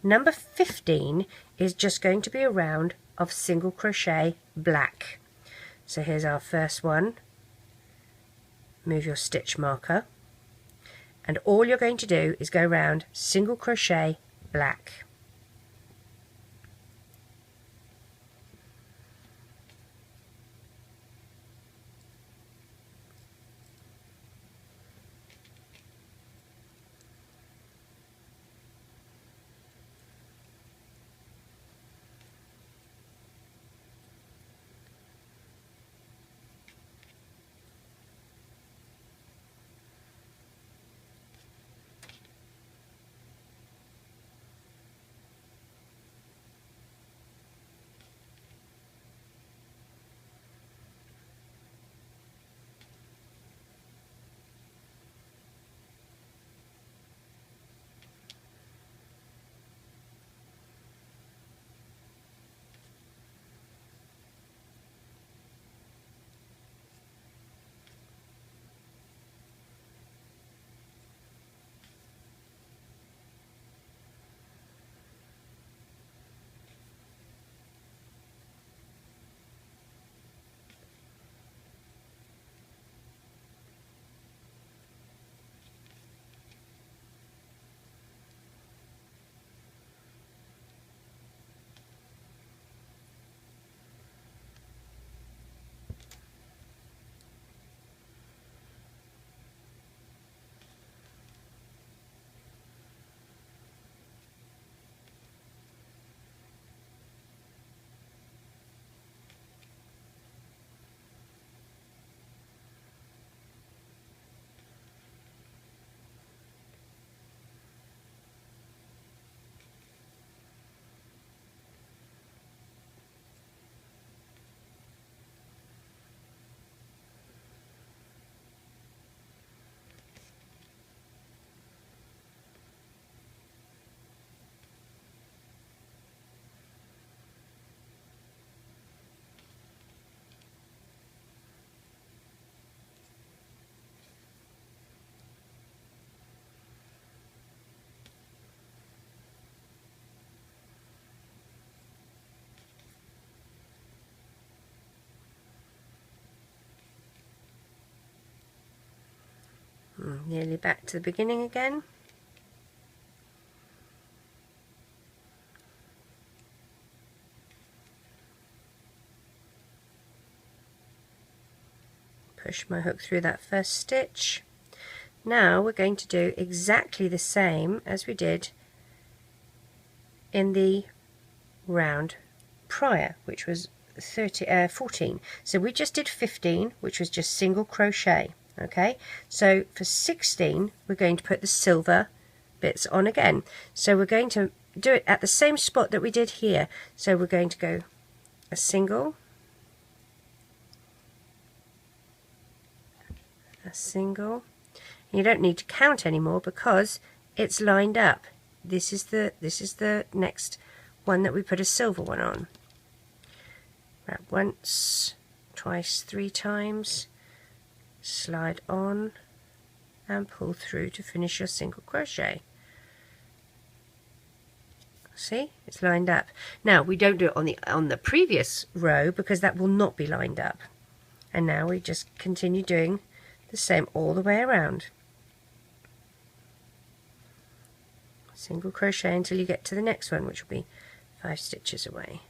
Number 15 is just going to be a round of single crochet black. So here's our first one. Move your stitch marker, and all you're going to do is go round single crochet black. Nearly back to the beginning again. Push my hook through that first stitch. Now we're going to do exactly the same as we did in the round prior, which was 14. So we just did 15, which was just single crochet. Okay, so for 16 we're going to put the silver bits on again. So we're going to do it at the same spot that we did here. So we're going to go a single, a single. You don't need to count anymore because it's lined up. This is the next one that we put a silver one on. Wrap once, twice, 3 times, slide on and pull through to finish your single crochet. See, it's lined up. Now we don't do it on the previous row because that will not be lined up. And now we just continue doing the same all the way around. Single crochet until you get to the next one, which will be 5 stitches away.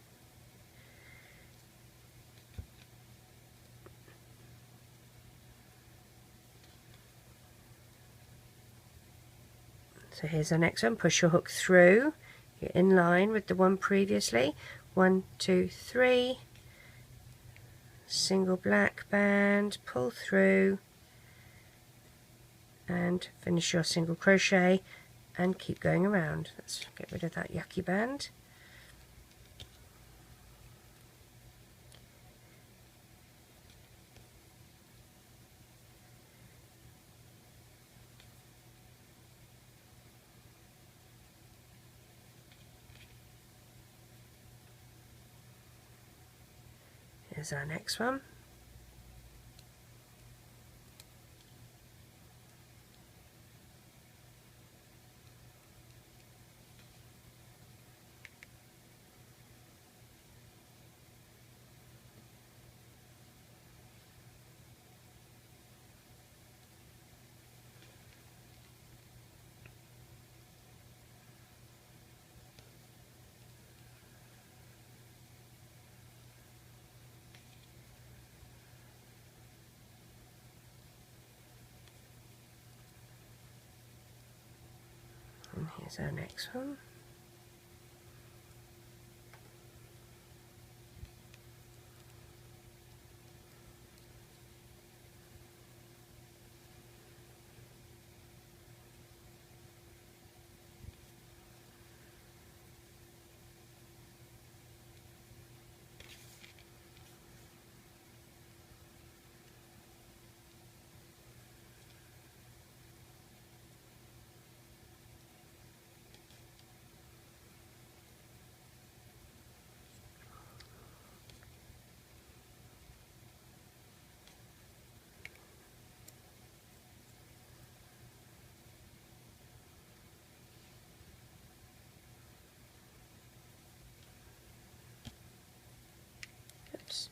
So here's our next one. Push your hook through. You're in line with the one previously. 1, 2, 3. Single black band, pull through and finish your single crochet and keep going around. Let's get rid of that yucky band. Here's our next one. And here's our next one. Oops.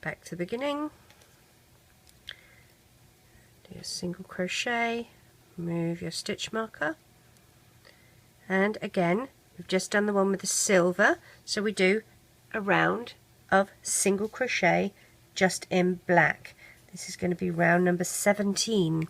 Back to the beginning, do a single crochet, move your stitch marker, and again we've just done the one with the silver, so we do a round of single crochet just in black. This is going to be round number 17.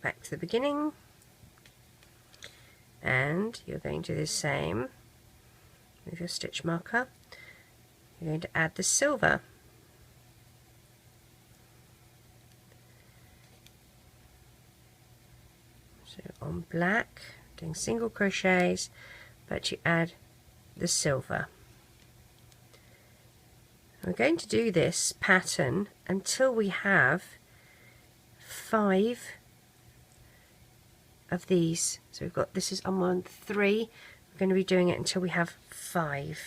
back to the beginning, and you're going to do the same with your stitch marker. You're going to add the silver. So on black, doing single crochets, but you add the silver. We're going to do this pattern until we have 5 of these. So we've got, this is on one 3, we're going to be doing it until we have 5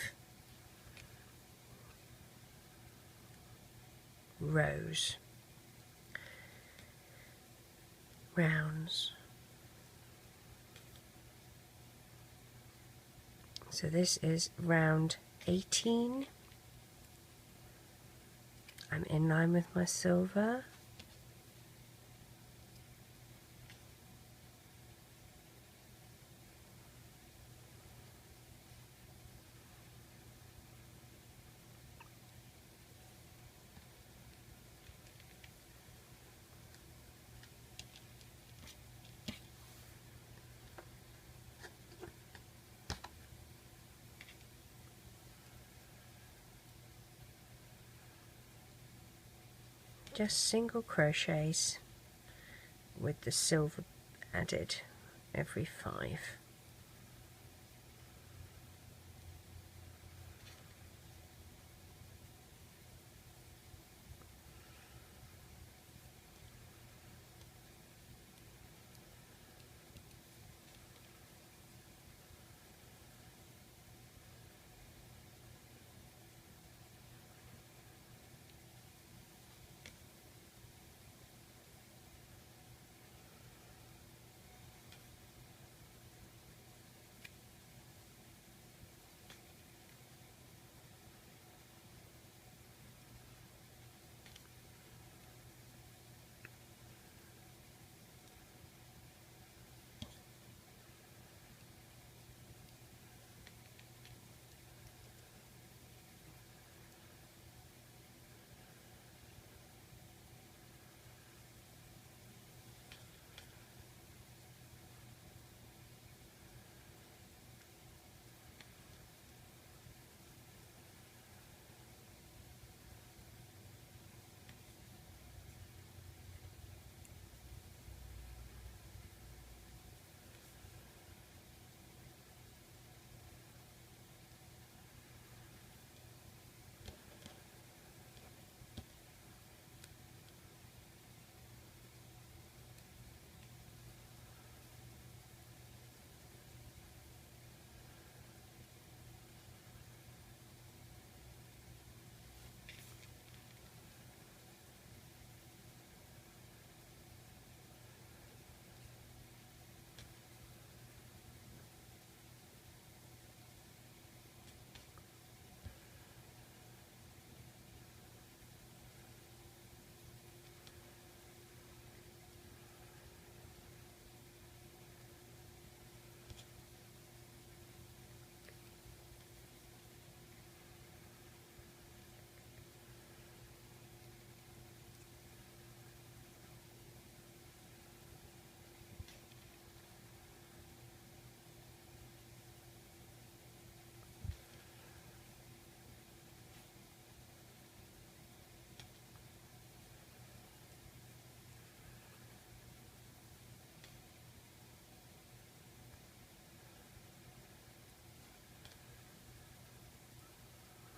rows, rounds. So this is round 18. I'm in line with my silver. Just single crochets with the silver added every 5.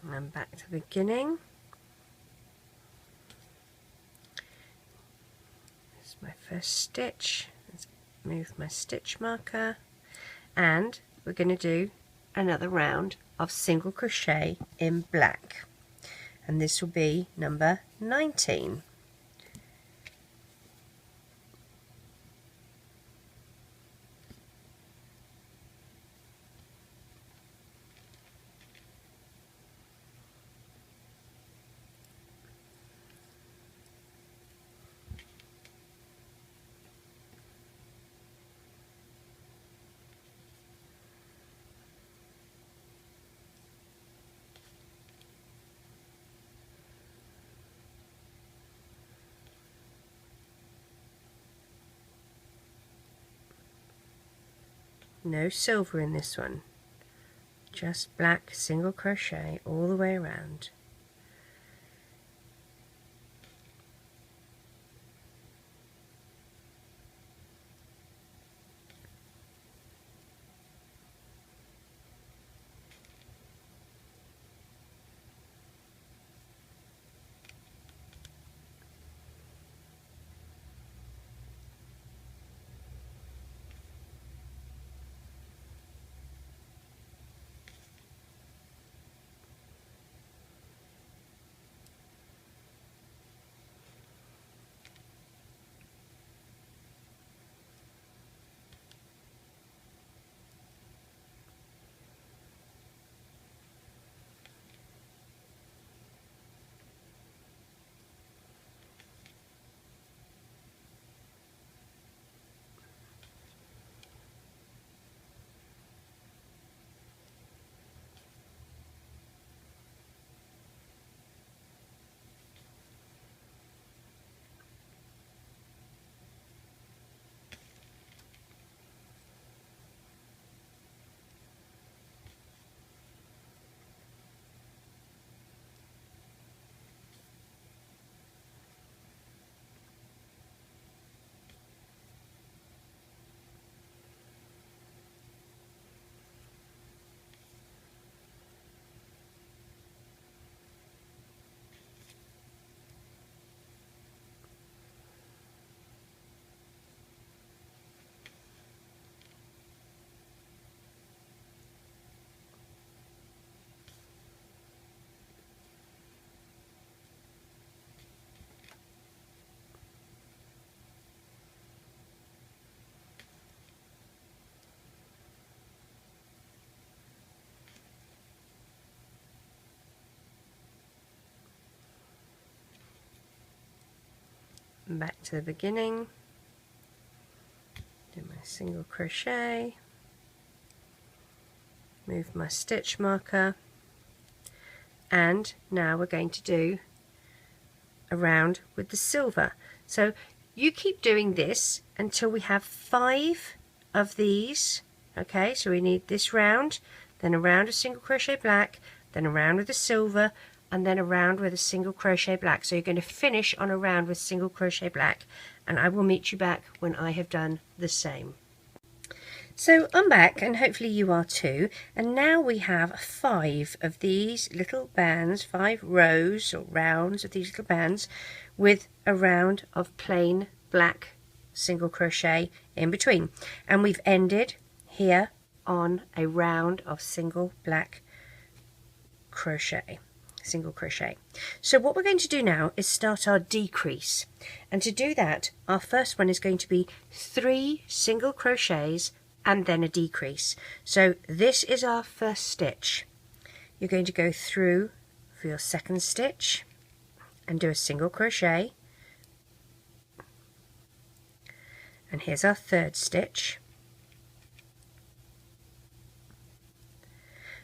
And back to the beginning. This is my first stitch. Let's move my stitch marker, and we're going to do another round of single crochet in black, and this will be number 19. No silver in this one, just black single crochet all the way around. Back to the beginning, do my single crochet, move my stitch marker, and now we're going to do a round with the silver. So you keep doing this until we have 5 of these. Okay, so we need this round, then a round of single crochet black, then a round with the silver, and then a round with a single crochet black. So you're going to finish on a round with single crochet black, and I will meet you back when I have done the same. So I'm back, and hopefully you are too, and now we have 5 of these little bands, 5 rows or rounds of these little bands with a round of plain black single crochet in between, and we've ended here on a round of single black crochet. Single crochet. So what we're going to do now is start our decrease, and to do that our first one is going to be 3 single crochets and then a decrease. So this is our first stitch. You're going to go through for your second stitch and do a single crochet, and here's our third stitch.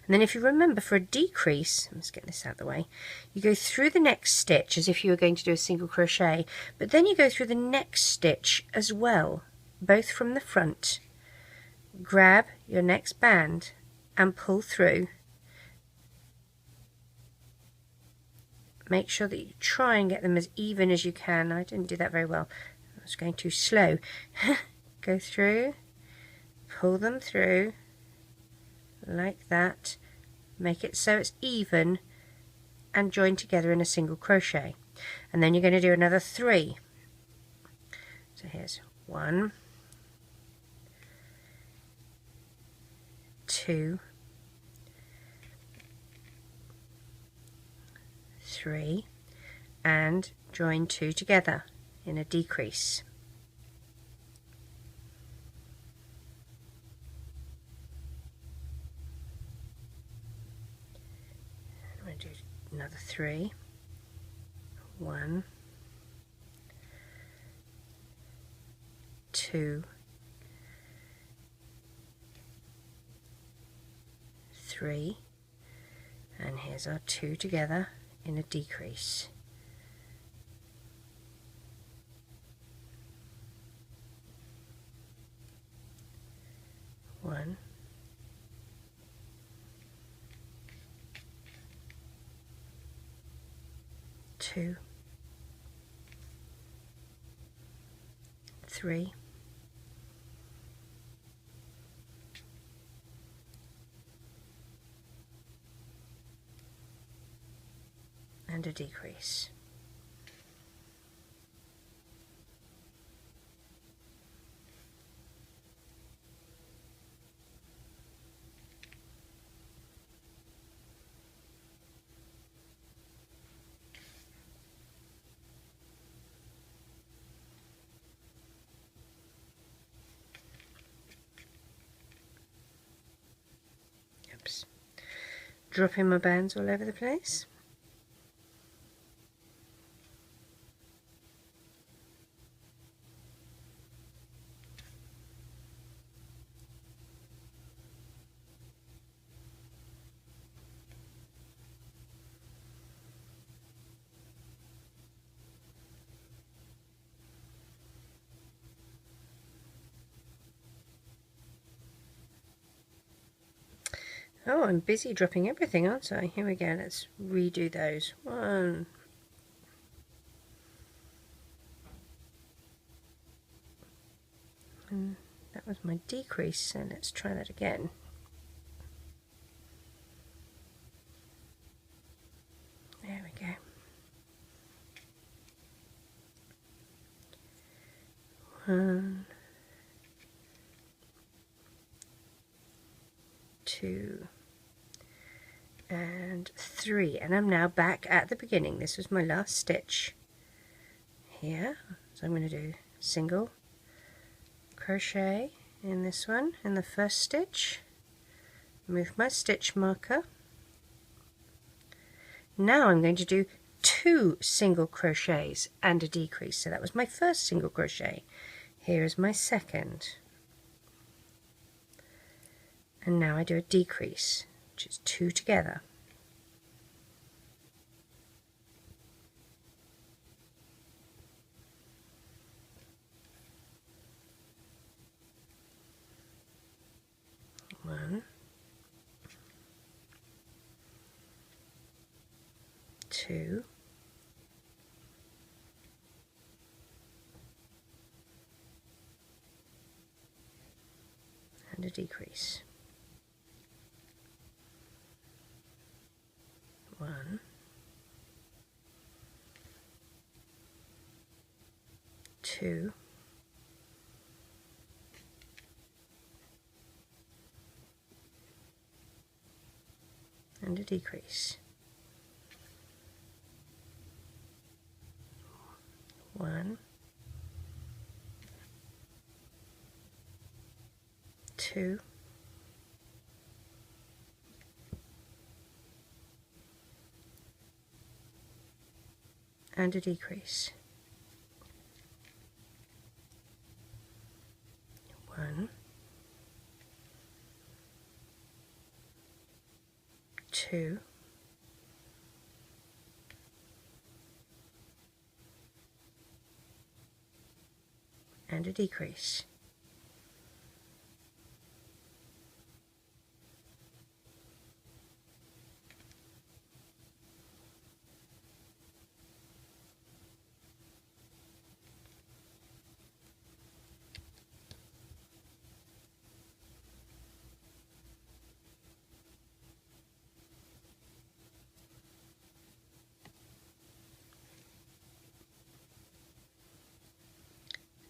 And then if you remember, for a decrease, let's get this out of the way, you go through the next stitch as if you were going to do a single crochet, but then you go through the next stitch as well, both from the front. Grab your next band and pull through. Make sure that you try and get them as even as you can. I didn't do that very well. I was going too slow. Go through, pull them through, like that, make it so it's even, and join together in a single crochet, and then you're going to do another 3. So here's 1, 2, 3, and join 2 together in a decrease. Do another 3, 1, 2, 3, and here's our 2 together in a decrease. 1, 2, 3, and a decrease. Oops. Dropping my bands all over the place. Oh, I'm busy dropping everything, aren't I? Here we go, let's redo those. 1, and that was my decrease, so let's try that again. There we go. 1, 2, and 3, and I'm now back at the beginning. This was my last stitch here, so I'm going to do single crochet in this one in the first stitch, move my stitch marker. Now I'm going to do 2 single crochets and a decrease. So that was my first single crochet. Here is my second, and now I do a decrease, which is 2 together. One, 2, and a decrease. 1, 2, and a decrease. 1, 2, and a decrease. 1, 2, and a decrease.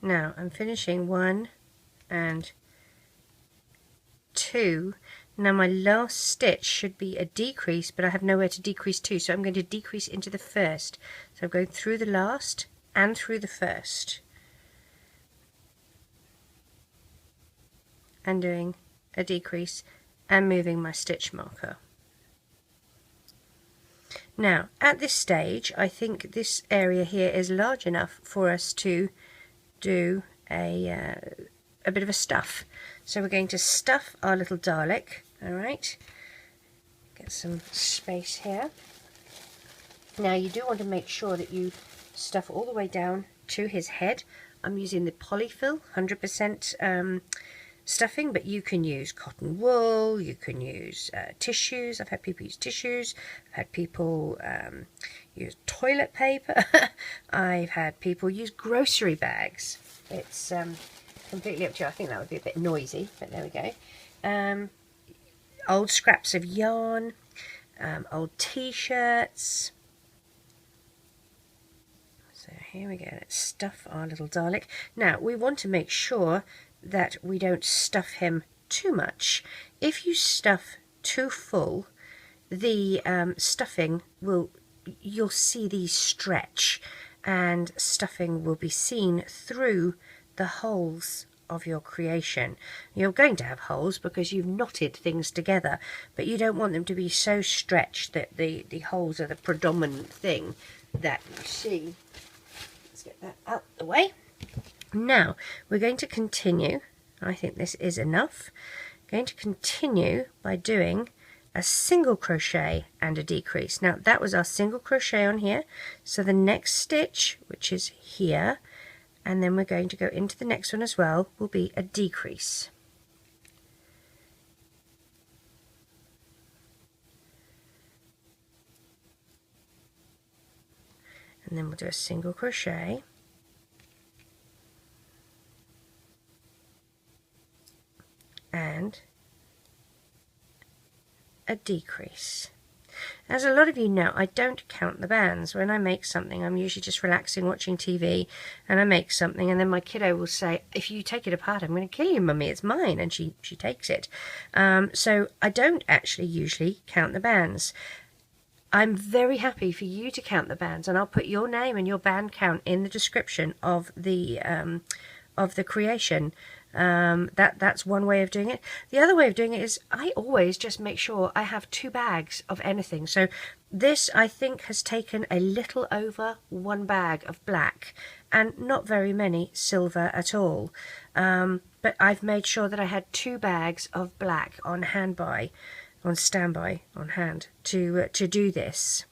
Now I'm finishing 1 and 2. Now my last stitch should be a decrease, but I have nowhere to decrease to, so I'm going to decrease into the first. So I'm going through the last and through the first, and doing a decrease and moving my stitch marker. Now at this stage I think this area here is large enough for us to do a bit of a stuff. So we're going to stuff our little Dalek. Alright, get some space here. Now you do want to make sure that you stuff all the way down to his head. I'm using the polyfill 100% stuffing, but you can use cotton wool, you can use tissues. I've had people use tissues, I've had people use toilet paper, I've had people use grocery bags. It's completely up to you. I think that would be a bit noisy, but there we go. Old scraps of yarn, old t-shirts. So here we go, let's stuff our little Dalek. Now we want to make sure that we don't stuff him too much. If you stuff too full, the stuffing will, you'll see these stretch, and stuffing will be seen through the holes of your creation. You're going to have holes because you've knotted things together, but you don't want them to be so stretched that the holes are the predominant thing that you see. Let's get that out the way. Now we're going to continue. I think this is enough. Going to continue by doing a single crochet and a decrease. Now that was our single crochet on here, so the next stitch, which is here, and then we're going to go into the next one as well, will be a decrease. And then we'll do a single crochet, and a decrease. As a lot of you know, I don't count the bands. When I make something, I'm usually just relaxing watching TV, and I make something, and then my kiddo will say, if you take it apart, I'm going to kill you, mummy, it's mine, and she takes it. So I don't actually usually count the bands. I'm very happy for you to count the bands, and I'll put your name and your band count in the description of the creation. That's one way of doing it. The other way of doing it is I always just make sure I have 2 bags of anything. So this, I think, has taken a little over 1 bag of black and not very many silver at all. But I've made sure that I had 2 bags of black on standby on hand to do this.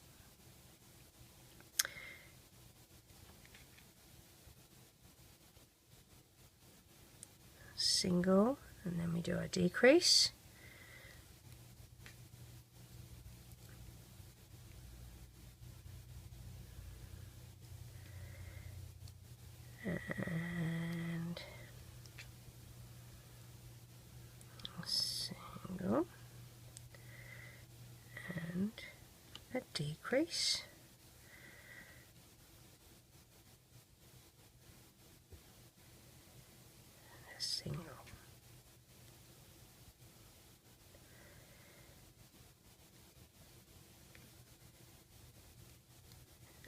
Single, and then we do our decrease, and single, and a decrease, a single,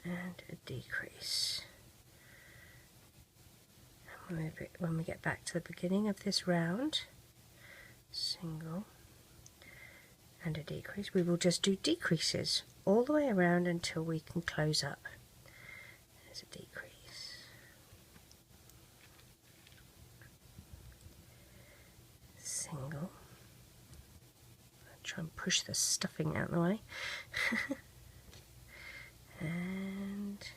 and a decrease. When we get back to the beginning of this round, single and a decrease, we will just do decreases all the way around until we can close up. There's a decrease, single, I'll try and push the stuffing out of the way, and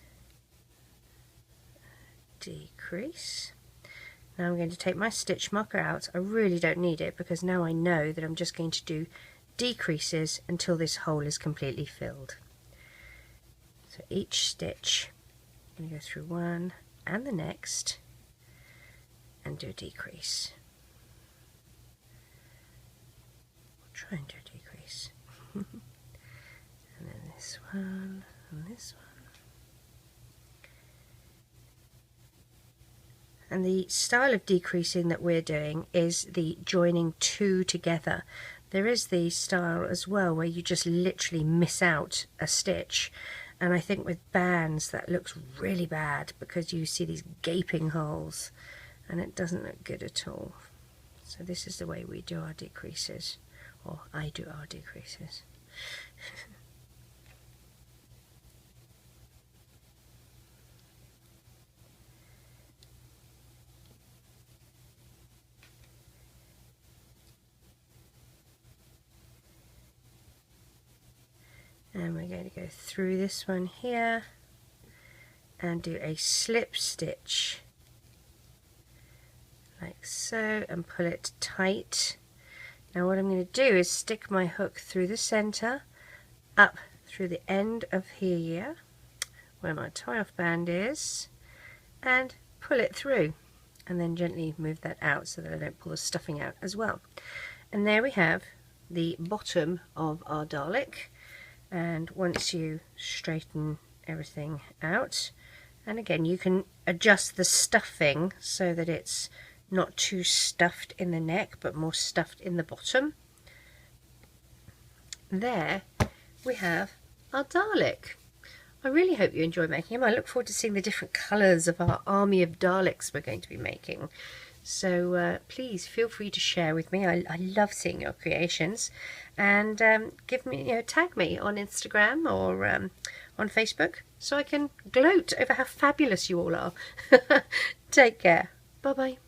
decrease. Now I'm going to take my stitch marker out. I really don't need it because now I know that I'm just going to do decreases until this hole is completely filled. So each stitch, I'm going to go through one and the next and do a decrease. I'll try and do a decrease. And then this one and this one. And the style of decreasing that we're doing is the joining 2 together. There is the style as well where you just literally miss out a stitch, and I think with bands that looks really bad because you see these gaping holes and it doesn't look good at all. So this is the way we do our decreases, or I do our decreases. And we're going to go through this one here and do a slip stitch like so, and pull it tight. Now what I'm going to do is stick my hook through the center, up through the end of here, where my tie-off band is, and pull it through, and then gently move that out so that I don't pull the stuffing out as well. And there we have the bottom of our Dalek. And once you straighten everything out, and again you can adjust the stuffing so that it's not too stuffed in the neck but more stuffed in the bottom. There we have our Dalek. I really hope you enjoy making him. I look forward to seeing the different colours of our army of Daleks we're going to be making. So please feel free to share with me. I love seeing your creations, and give me, tag me on Instagram or on Facebook so I can gloat over how fabulous you all are. Take care. Bye bye.